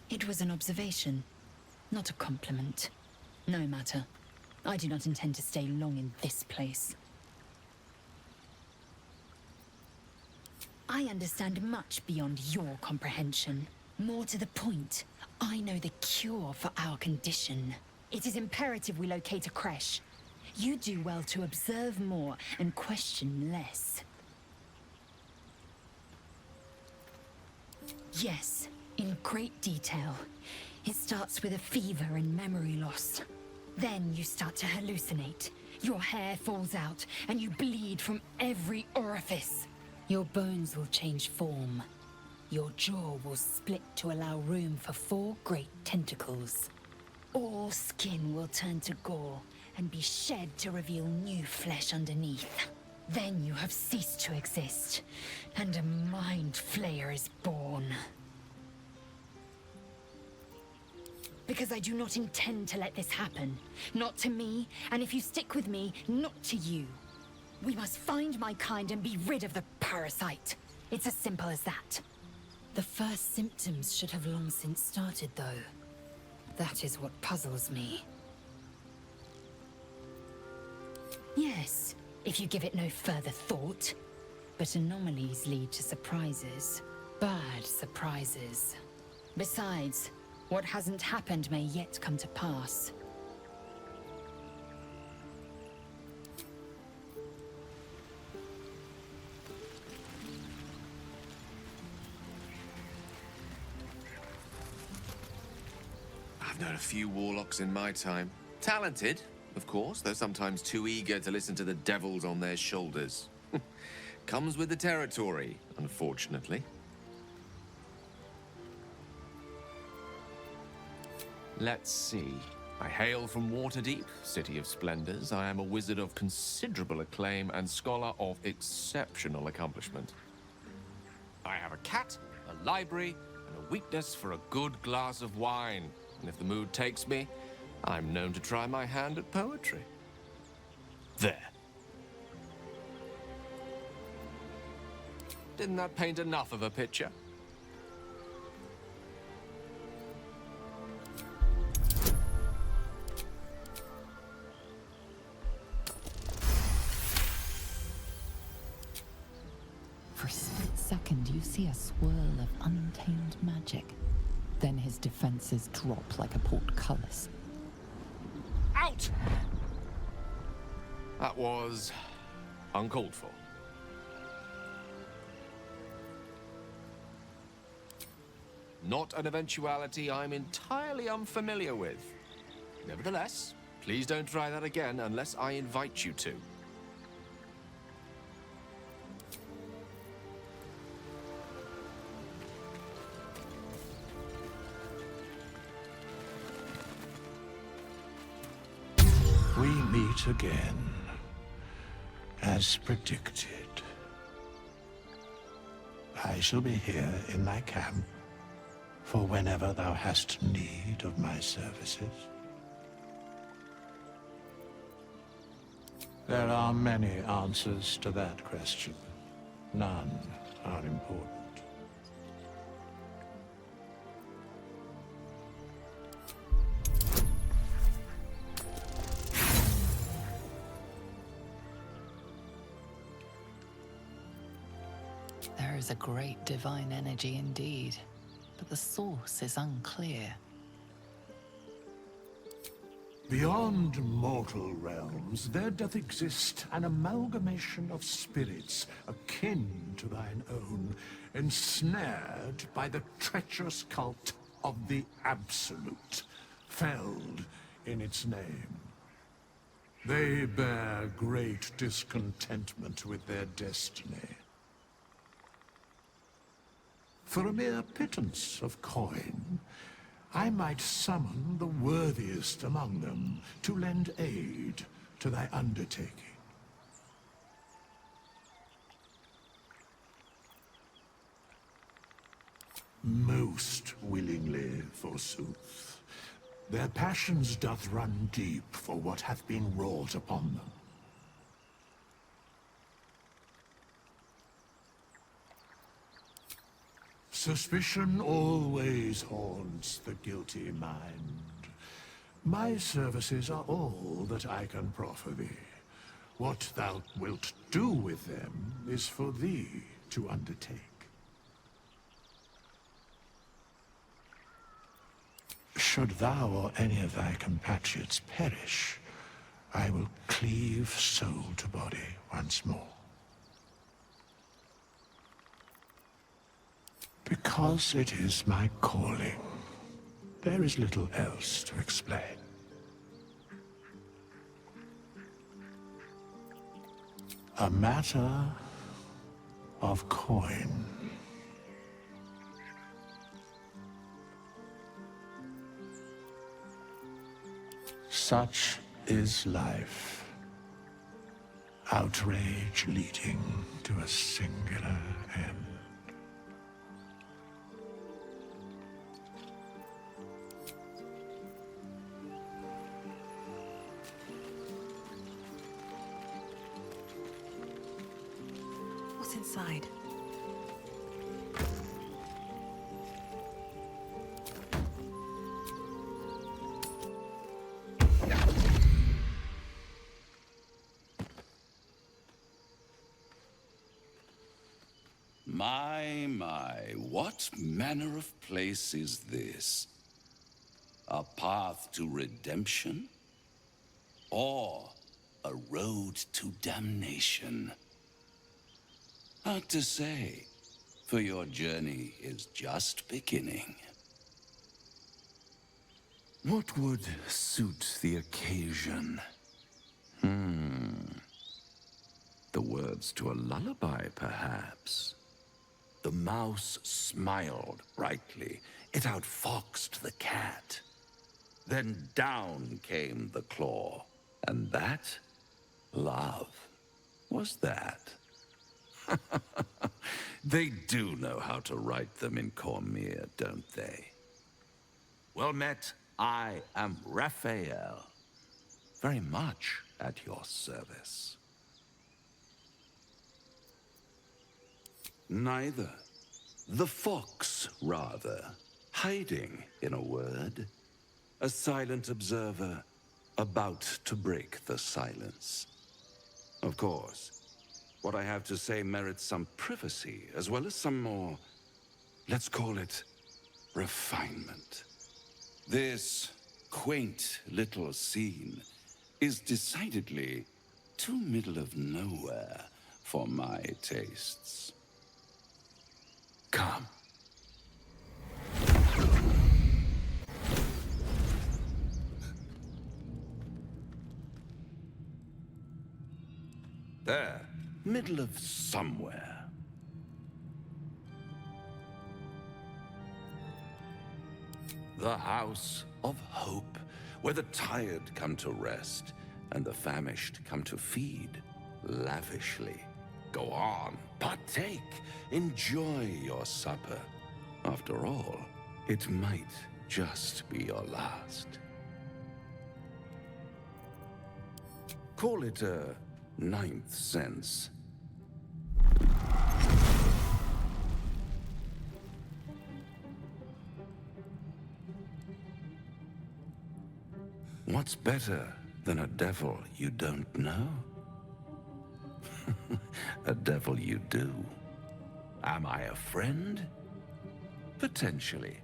It was an observation, not a compliment. No matter. I do not intend to stay long in this place. I understand much beyond your comprehension. More to the point, I know the cure for our condition. It is imperative we locate a creche. You do well to observe more and question less. Yes, in great detail. It starts with a fever and memory loss. Then you start to hallucinate. Your hair falls out, and you bleed from every orifice. Your bones will change form. Your jaw will split to allow room for 4 great tentacles. All skin will turn to gore and be shed to reveal new flesh underneath. Then you have ceased to exist, and a mind flayer is born. Because I do not intend to let this happen. Not to me, and if you stick with me, not to you. We must find my kind and be rid of the parasite. It's as simple as that. The first symptoms should have long since started, though. That is what puzzles me. Yes, if you give it no further thought. But anomalies lead to surprises. Bad surprises. Besides, what hasn't happened may yet come to pass. I've known a few warlocks in my time. Talented, of course, though sometimes too eager to listen to the devils on their shoulders. Comes with the territory, unfortunately. Let's see. I hail from Waterdeep, City of Splendors. I am a wizard of considerable acclaim and scholar of exceptional accomplishment. I have a cat, a library, and a weakness for a good glass of wine. And if the mood takes me, I'm known to try my hand at poetry. There. Didn't that paint enough of a picture? For a split second, you see a swirl of untamed magic. Then his defenses drop like a portcullis. Out! That was uncalled for. not an eventuality I'm entirely unfamiliar with. Nevertheless, please don't try that again unless I invite you to. We meet again, as predicted. I shall be here in my camp for whenever thou hast need of my services. There are many answers to that question. None are important. There is a great divine energy indeed, but the source is unclear. Beyond mortal realms, there doth exist an amalgamation of spirits akin to thine own, ensnared by the treacherous cult of the Absolute, felled in its name. They bear great discontentment with their destiny. For a mere pittance of coin, I might summon the worthiest among them to lend aid to thy undertaking. Most willingly, forsooth. Their passions doth run deep for what hath been wrought upon them. Suspicion always haunts the guilty mind. My services are all that I can proffer thee. What thou wilt do with them is for thee to undertake. Should thou or any of thy compatriots perish, I will cleave soul to body once more. Because it is my calling. There is little else to explain. A matter of coin. Such is life. Outrage leading to a singular end. What's inside? My, what manner of place is this? A path to redemption? Or a road to damnation? Hard to say, for your journey is just beginning. What would suit the occasion? The words to a lullaby, perhaps. The mouse smiled brightly. It outfoxed the cat. Then down came the claw. And that, love, was that. They do know how to write them in Cormier, don't they? Well met, I am Raphael. Very much at your service. Neither. The fox, rather. Hiding, in a word. A silent observer, about to break the silence. Of course, what I have to say merits some privacy, as well as some more, let's call it, refinement. This quaint little scene is decidedly too middle of nowhere for my tastes. Come. There, middle of somewhere. The House of Hope, where the tired come to rest and the famished come to feed lavishly. Go on, partake, enjoy your supper. After all, it might just be your last. Call it a ninth sense. What's better than a devil you don't know? A devil you do. Am I a friend? Potentially.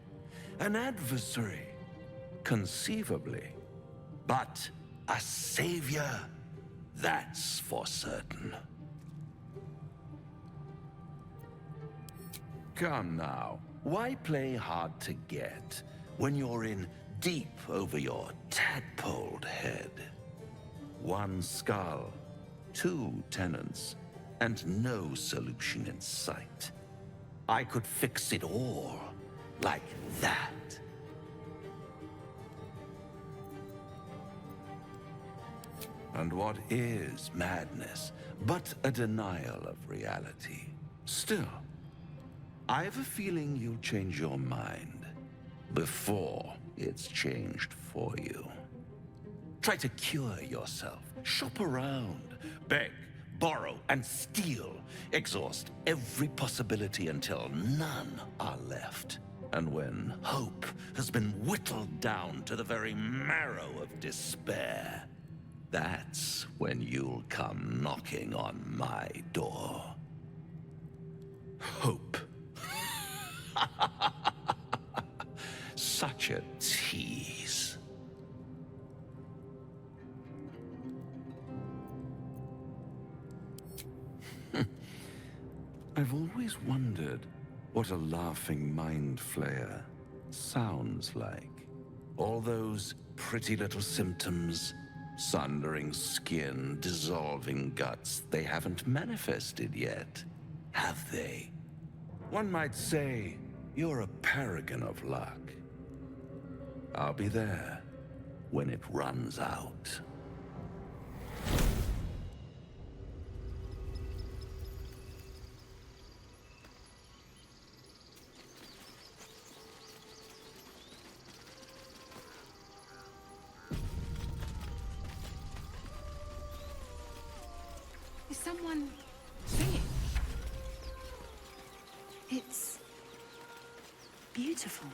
An adversary? Conceivably. But a savior? That's for certain. Come now, why play hard to get when you're in deep over your tadpoled head? One skull, 2 tenants, and no solution in sight. I could fix it all, like that. And what is madness but a denial of reality? Still, I have a feeling you'll change your mind before it's changed for you. Try to cure yourself, shop around, beg, borrow, and steal. Exhaust every possibility until none are left. And when hope has been whittled down to the very marrow of despair, that's when you'll come knocking on my door. Hope. Such a tease. I've always wondered what a laughing mind flayer sounds like. All those pretty little symptoms, sundering skin, dissolving guts, they haven't manifested yet, have they? One might say you're a paragon of luck. I'll be there when it runs out. Is someone singing? It's beautiful.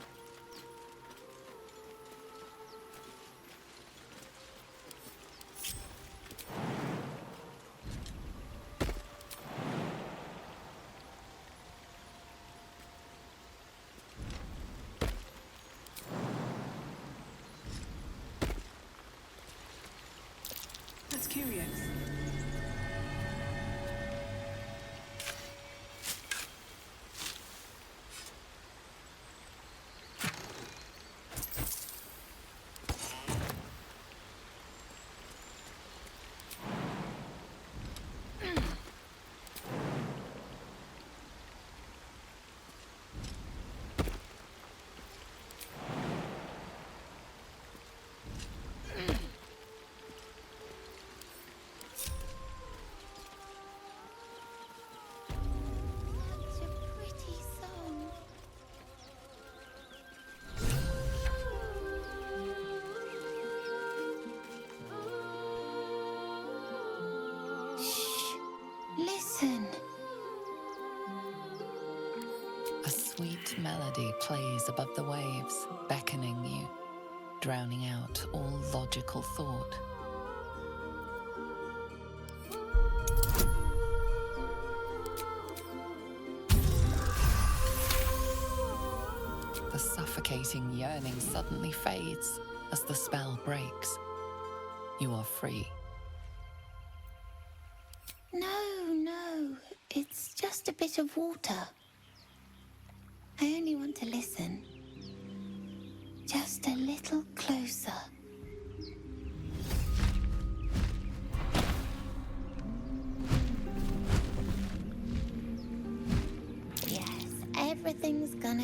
That's curious. Listen. A sweet melody plays above the waves, beckoning you, drowning out all logical thought. The suffocating yearning suddenly fades as the spell breaks. You are free. No, it's just a bit of water. I only want to listen. Just a little closer.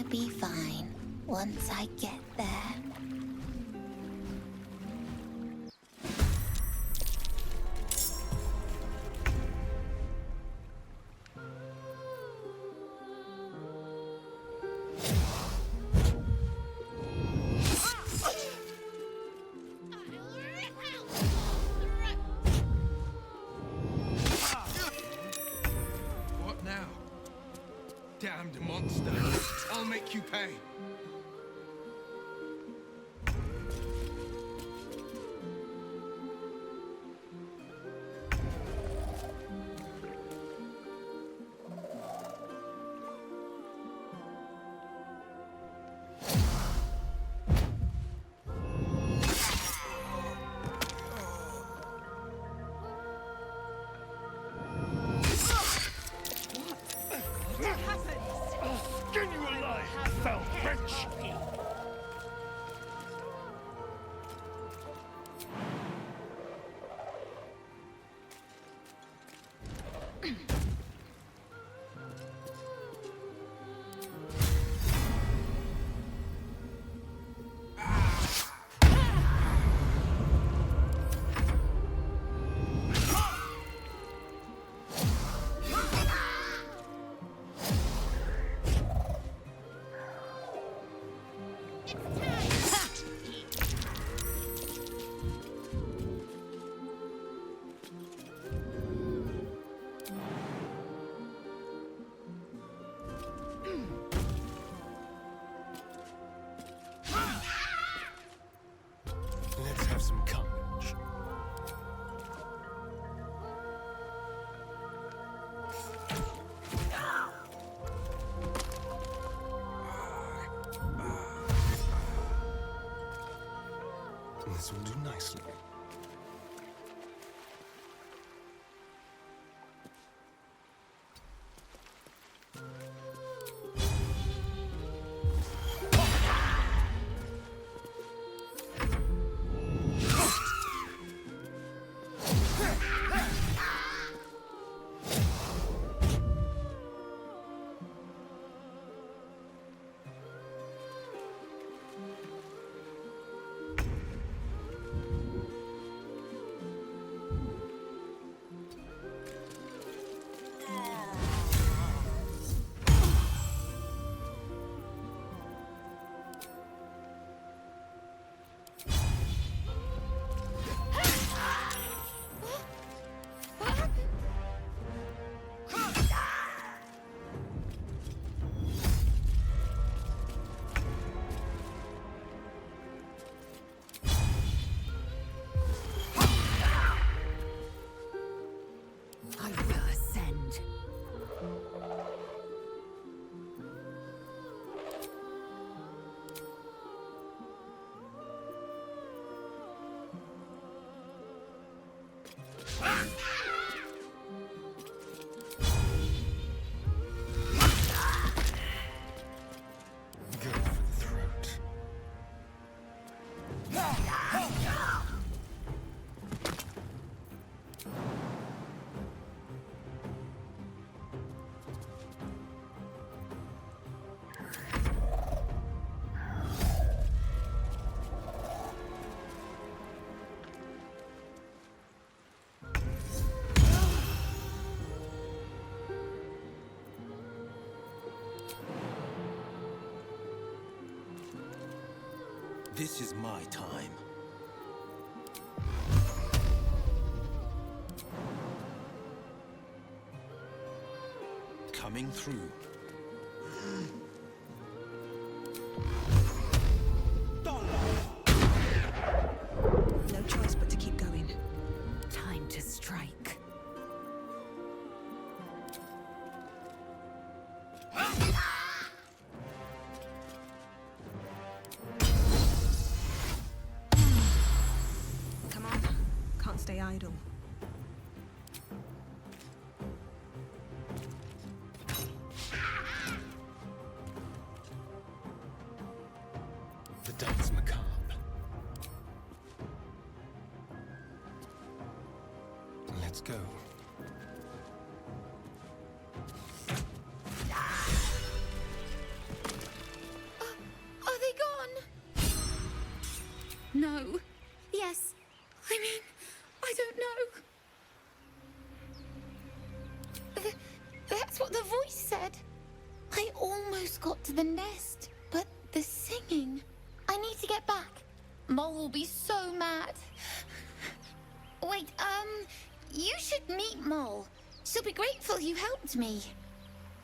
be fine once I get there. What now? Damned monster. I'll make you pay. Let's have some courage. This will do nicely. I will ascend. Good for the throat. This is my time. Coming through. No choice but to keep going. Time to strike. Come on. Can't stay idle. The dance macabre. Let's go. know. Yes. I mean, I don't know. That's what the voice said. I almost got to the nest, but the singing... I need to get back. Mole will be so mad. Wait, you should meet Mole. She'll be grateful you helped me.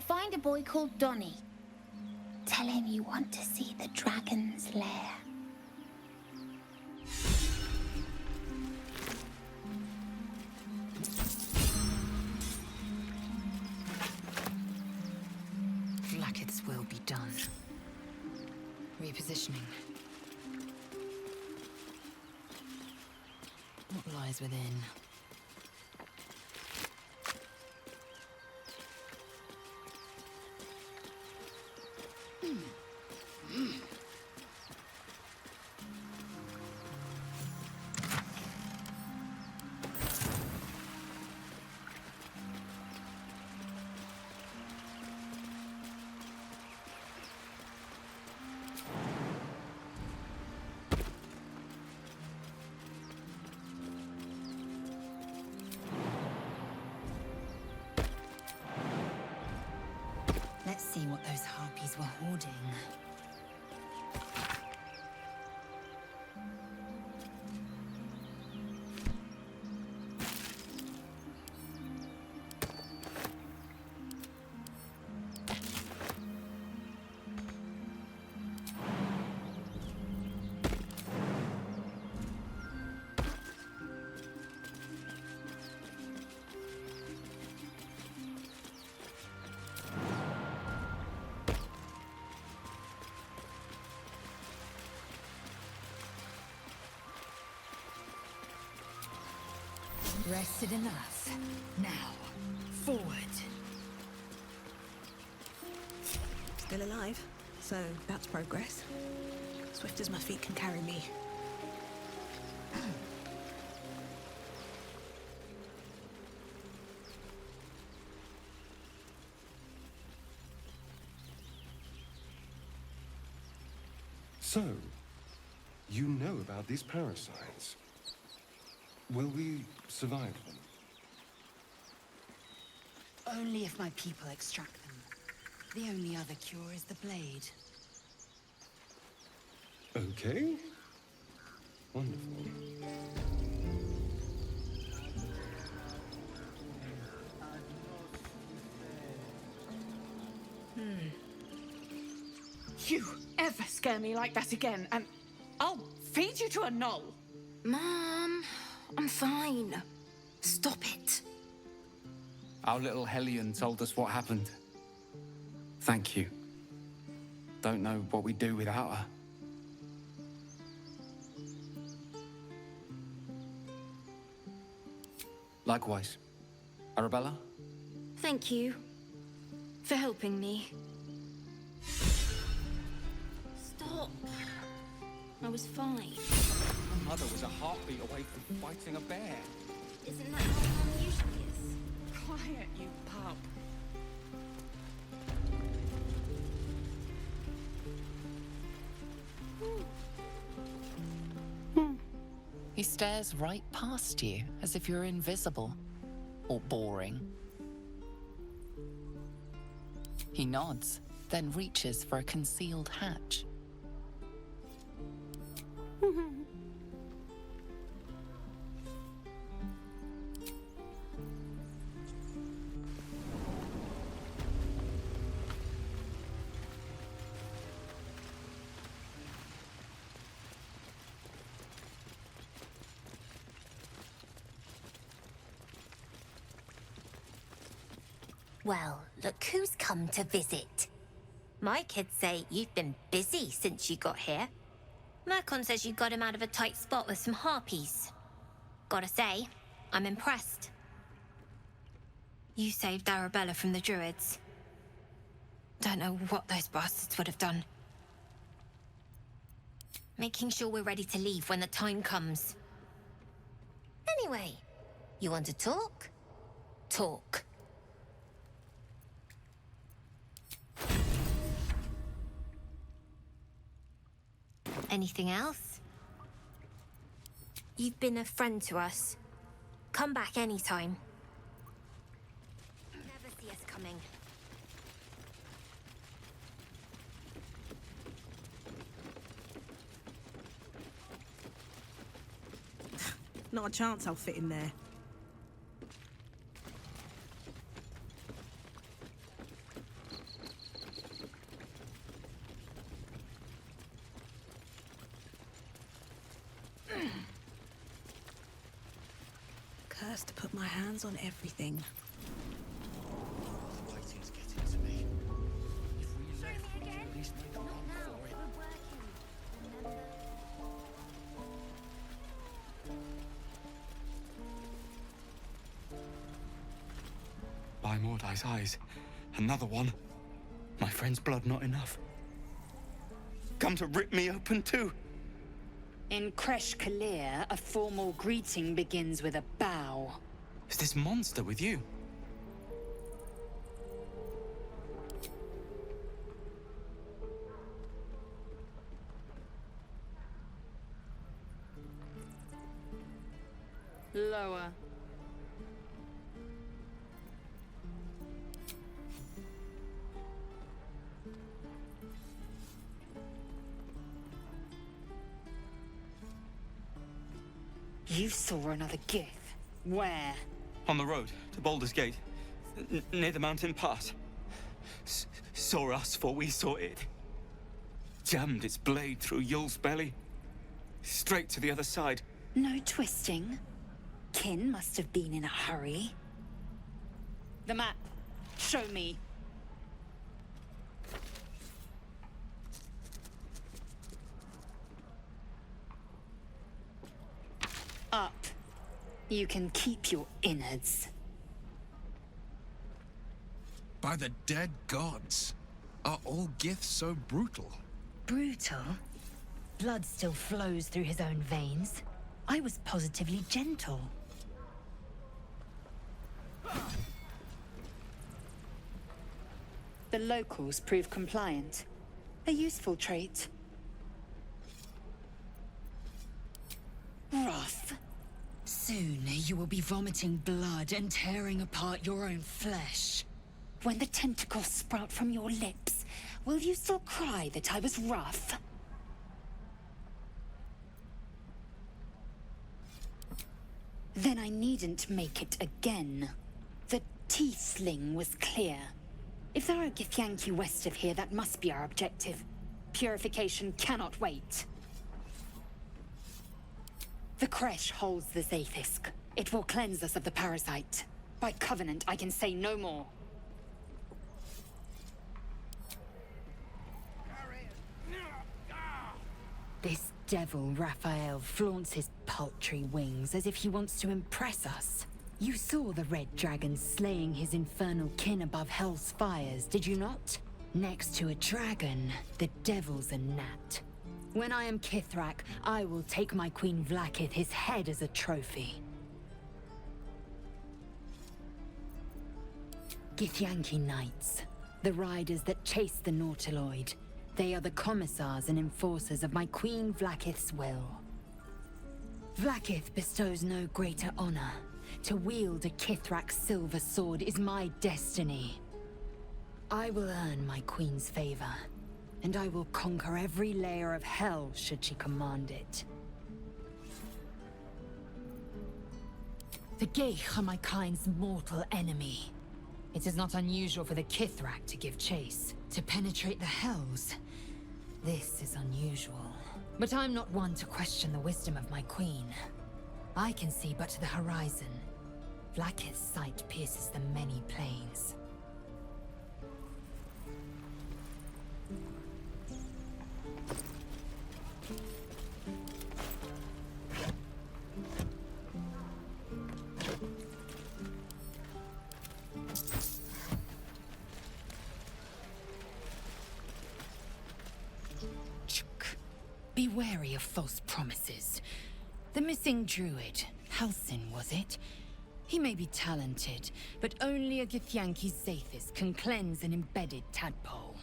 Find a boy called Donny. Tell him you want to see the dragon's lair. Flackett's will be done. Repositioning. What lies within? Let's see what those harpies were hoarding. Rested enough. Now, forward. Still alive, so that's progress. Swift as my feet can carry me. So, you know about these parasites. Will we survive them? Only if my people extract them. The only other cure is the blade. Okay. Wonderful. You ever scare me like that again, and I'll feed you to a knoll. Mom, I'm fine. Stop it. Our little Hellion told us what happened. Thank you. Don't know what we'd do without her. Likewise. Arabella? Thank you for helping me. Stop. I was fine. My mother was a heartbeat away from fighting a bear. Isn't that how Mom usually is? Quiet, you pup. He stares right past you, as if you're invisible. Or boring. He nods, then reaches for a concealed hatch. Well, look who's come to visit. My kids say you've been busy since you got here. Mercon says you got him out of a tight spot with some harpies. Gotta say, I'm impressed. You saved Arabella from the druids. Don't know what those bastards would have done. Making sure we're ready to leave when the time comes. Anyway, you want to talk? Talk. Anything else? You've been a friend to us. Come back anytime. Never see us coming. Not a chance I'll fit in there. Cursed to put my hands on everything. By Mordai's eyes, another one. My friend's blood not enough. Come to rip me open too. In Kresh Kalir, a formal greeting begins with a bow. Is this monster with you? Lower. You saw another Gith. Where? On the road to Baldur's Gate, near the mountain pass. Saw us, for we saw it. Jammed its blade through Yul's belly. Straight to the other side. No twisting. Kin must have been in a hurry. The map. Show me. Up. You can keep your innards. By the dead gods, are all Giths so brutal? Brutal? Blood still flows through his own veins. I was positively gentle. The locals prove compliant. A useful trait. Rough. Soon you will be vomiting blood and tearing apart your own flesh. When the tentacles sprout from your lips, will you still cry that I was rough? Then I needn't make it again. The Tiefling was clear. If there are Githyanki west of here, that must be our objective. Purification cannot wait. The Kresh holds the Zaithisk. It will cleanse us of the parasite. By covenant, I can say no more. This devil, Raphael, flaunts his paltry wings as if he wants to impress us. You saw the Red Dragon slaying his infernal kin above Hell's fires, did you not? Next to a dragon, the devil's a gnat. When I am Kithrak, I will take my Queen Vlaakith his head as a trophy. Githyanki Knights, the riders that chase the Nautiloid. They are the commissars and enforcers of my Queen Vlaakith's will. Vlaakith bestows no greater honor. To wield a Kithrak's silver sword is my destiny. I will earn my Queen's favor, and I will conquer every layer of hell should she command it. The Geich are my kind's mortal enemy. It is not unusual for the Kithrak to give chase, to penetrate the hells. This is unusual. But I'm not one to question the wisdom of my queen. I can see but to the horizon. Vlaakith's sight pierces the many planes. Be wary of false promises. The missing druid, Halsin, was it? He may be talented, but only a Githyanki Zaithis can cleanse an embedded tadpole.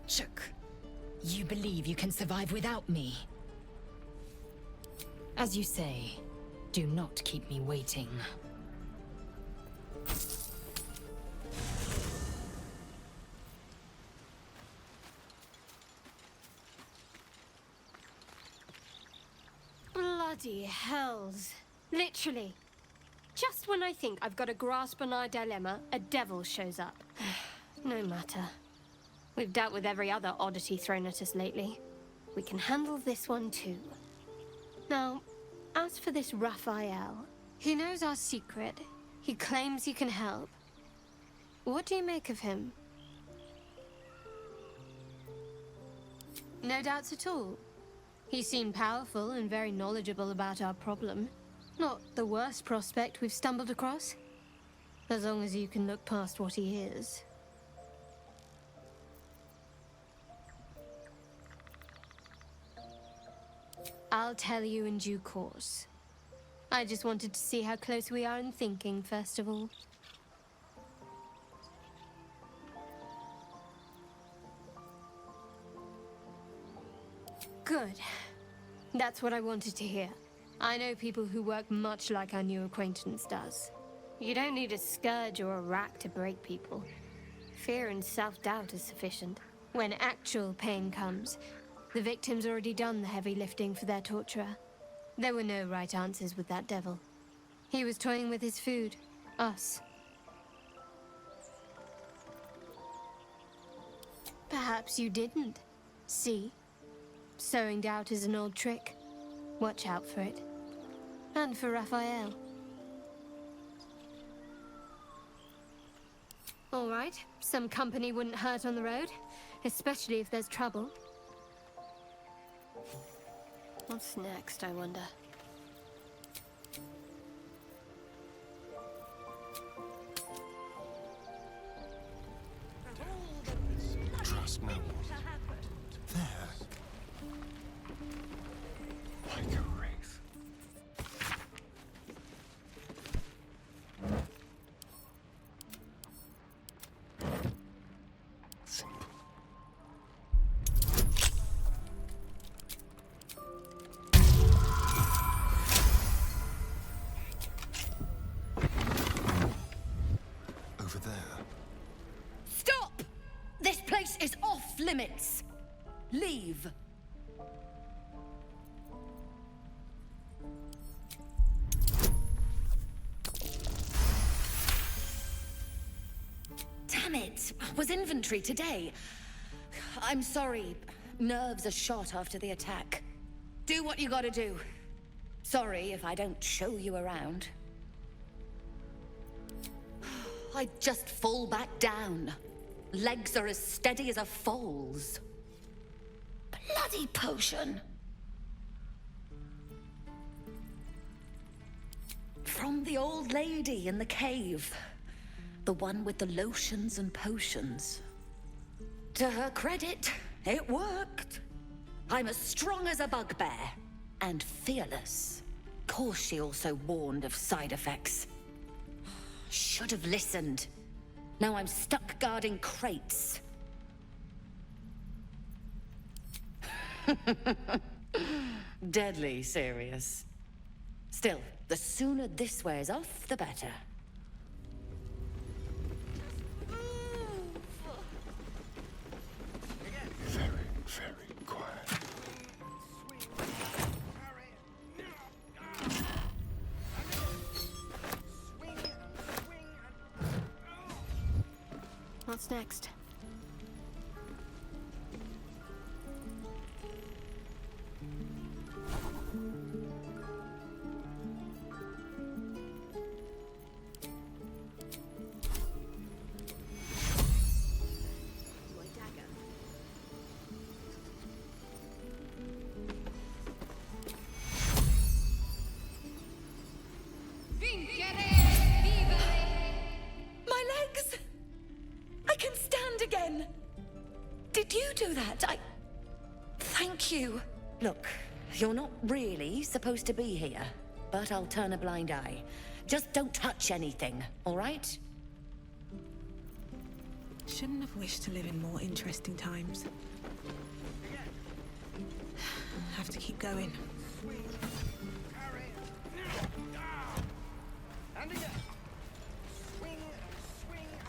Chuk. You believe you can survive without me? As you say, do not keep me waiting. Bloody hells. Literally. Just when I think I've got a grasp on our dilemma, a devil shows up. No matter. We've dealt with every other oddity thrown at us lately. We can handle this one too. Now, as for this Raphael, he knows our secret. He claims he can help. What do you make of him? No doubts at all. He seemed powerful and very knowledgeable about our problem. Not the worst prospect we've stumbled across. As long as you can look past what he is. I'll tell you in due course. I just wanted to see how close we are in thinking, first of all. Good. That's what I wanted to hear. I know people who work much like our new acquaintance does. You don't need a scourge or a rack to break people. Fear and self-doubt is sufficient. When actual pain comes, the victim's already done the heavy lifting for their torturer. There were no right answers with that devil. He was toying with his food. Us. Perhaps you didn't. See? Sowing doubt is an old trick. Watch out for it. And for Raphael. All right, some company wouldn't hurt on the road, especially if there's trouble. What's next, I wonder? Trust no one. There. Like a wraith. Simple. Over there. Stop! This place is off limits. Leave. Damn it! Was inventory today. I'm sorry. Nerves are shot after the attack. Do what you gotta do. Sorry if I don't show you around. I just fall back down. Legs are as steady as a foal's. Bloody potion! From the old lady in the cave. The one with the lotions and potions. To her credit, it worked. I'm as strong as a bugbear. And fearless. Course she also warned of side effects. Should have listened. Now I'm stuck guarding crates. Deadly serious. Still, the sooner this wears off, the better. Very, very quiet. What's next? My legs! I can stand again! Did you do that? Thank you. Look, you're not really supposed to be here, but I'll turn a blind eye. Just don't touch anything, all right? Shouldn't have wished to live in more interesting times. going.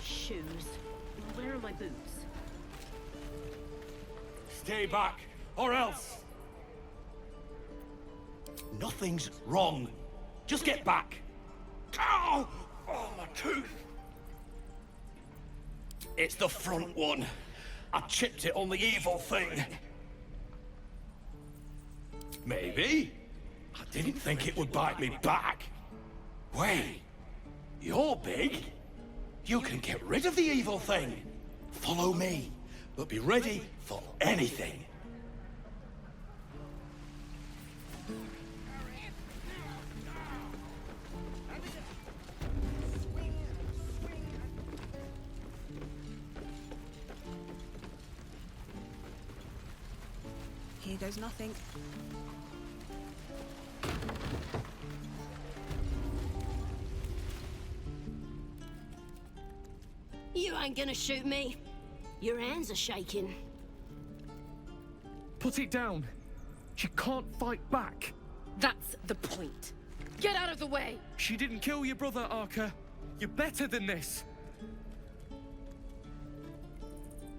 Shoes. Where are my boots? Stay back, or else! Nothing's wrong. Just get back. Ow! Oh, my tooth. It's the front one. I chipped it on the evil thing. Maybe. I didn't think it would bite me back. Wait. You're big. You can get rid of the evil thing. Follow me, but be ready for anything. Here goes nothing. You ain't gonna shoot me. Your hands are shaking. Put it down. She can't fight back. That's the point. Get out of the way! She didn't kill your brother, Arca. You're better than this.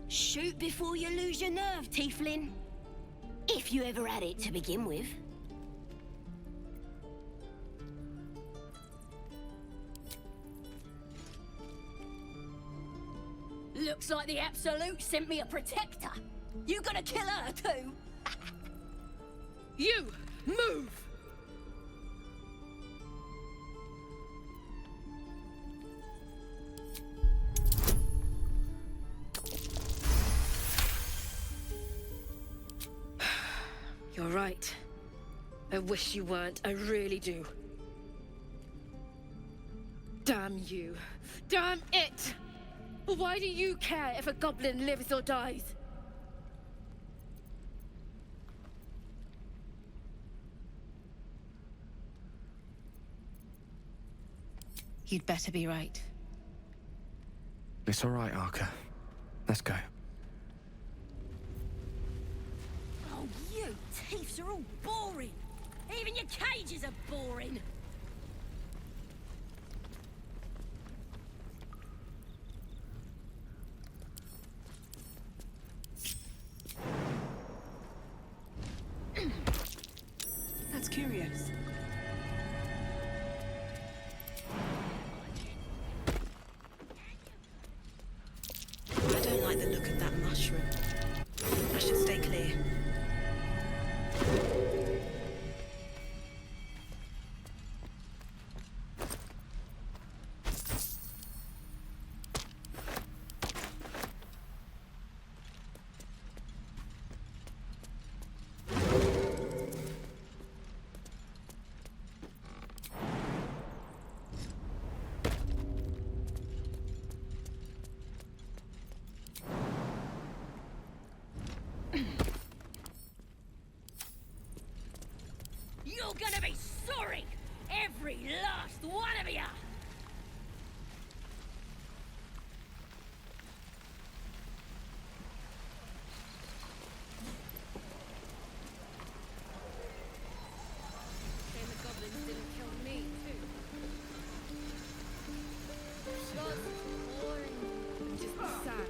Shoot before you lose your nerve, Tiefling. If you ever had it to begin with. Looks like the Absolute sent me a protector. You gonna kill her too? You! Move! You're right. I wish you weren't. I really do. Damn you. Damn it! Why do you care if a goblin lives or dies? You'd better be right. It's all right, Arca. Let's go. Oh, you Tiefs are all boring. Even your cages are boring. That's curious. I don't like the look of that mushroom. I should stay clear. You're gonna be sorry! Every last one of you! Shame the goblins didn't kill me, too. That's boring. I'm just sad.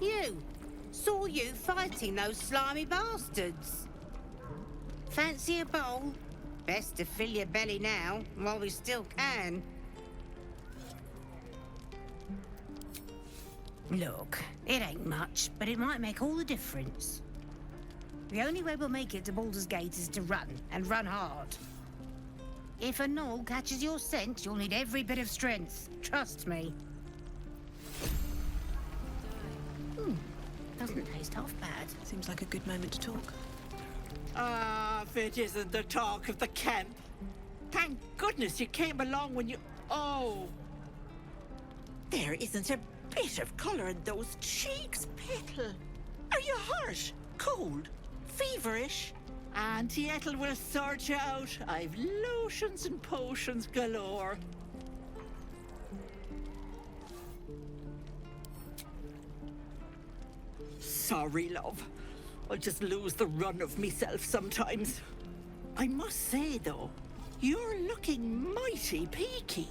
You! Saw you fighting those slimy bastards. Fancy a bowl? Best to fill your belly now, while we still can. Look, it ain't much, but it might make all the difference. The only way we'll make it to Baldur's Gate is to run, and run hard. If a gnoll catches your scent, you'll need every bit of strength. Trust me. Doesn't taste half bad. Seems like a good moment to talk. Ah, if it isn't the talk of the camp. Thank goodness you came along when you... Oh! There isn't a bit of colour in those cheeks, Petal. Are you hurt? Cold? Feverish? Auntie Ethel will sort you out. I've lotions and potions galore. Sorry, love. I just lose the run of myself sometimes. I must say, though, you're looking mighty peaky.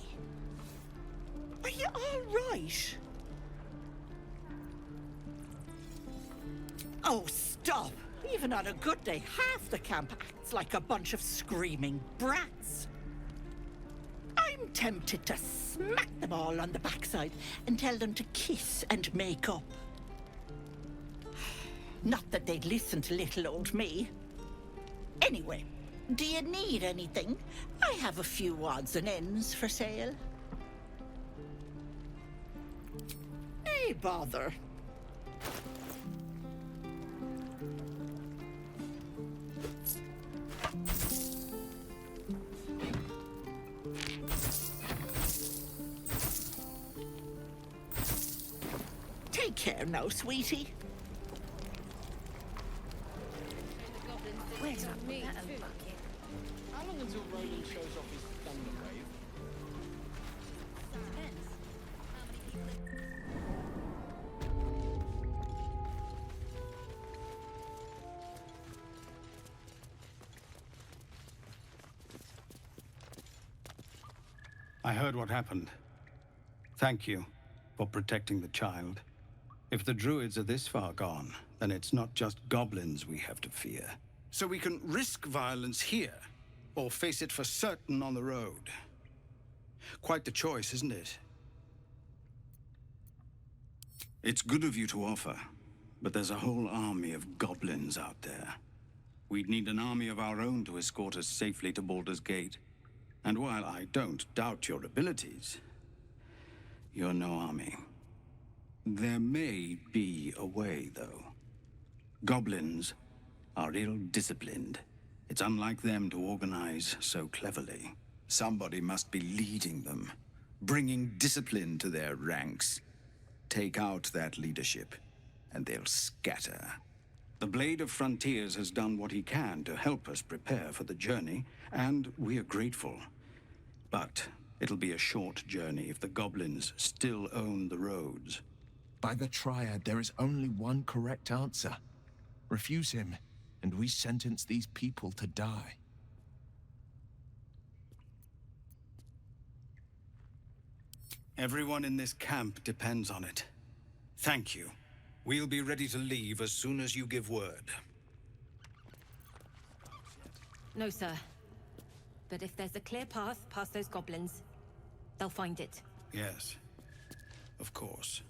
Are you all right? Oh, stop! Even on a good day, half the camp acts like a bunch of screaming brats. I'm tempted to smack them all on the backside and tell them to kiss and make up. Not that they'd listen to little old me. Anyway, do you need anything? I have a few odds and ends for sale. Hey, bother. Take care now, sweetie. Where's that bucket? How long until Roland shows off his thunder wave? I heard what happened. Thank you for protecting the child. If the druids are this far gone, then it's not just goblins we have to fear. So we can risk violence here, or face it for certain on the road. Quite the choice, isn't it? It's good of you to offer, but there's a whole army of goblins out there. We'd need an army of our own to escort us safely to Baldur's Gate. And while I don't doubt your abilities, you're no army. There may be a way, though. Goblins are ill-disciplined. It's unlike them to organize so cleverly. Somebody must be leading them, bringing discipline to their ranks. Take out that leadership, and they'll scatter. The Blade of Frontiers has done what he can to help us prepare for the journey, and we are grateful. But it'll be a short journey if the goblins still own the roads. By the Triad, there is only one correct answer. Refuse him, and we sentence these people to die. Everyone in this camp depends on it. Thank you. We'll be ready to leave as soon as you give word. No, sir. But if there's a clear path past those goblins, they'll find it. Yes, of course.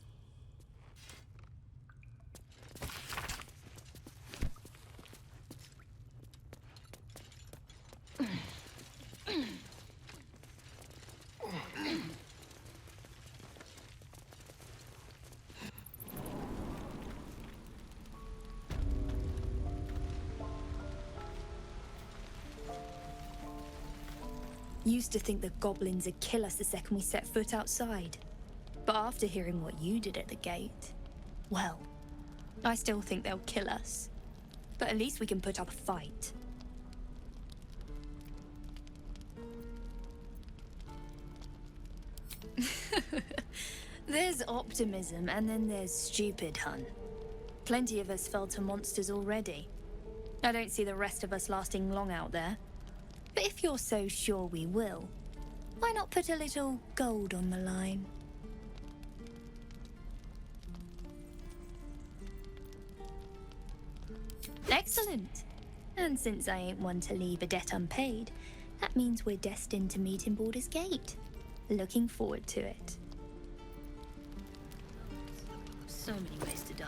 Used to think the goblins would kill us the second we set foot outside. But after hearing what you did at the gate, well, I still think they'll kill us. But at least we can put up a fight. There's optimism, and then there's stupid, hun. Plenty of us fell to monsters already. I don't see the rest of us lasting long out there. But if you're so sure we will, why not put a little gold on the line? Excellent. And since I ain't one to leave a debt unpaid, that means we're destined to meet in Baldur's Gate. Looking forward to it. So many ways to die.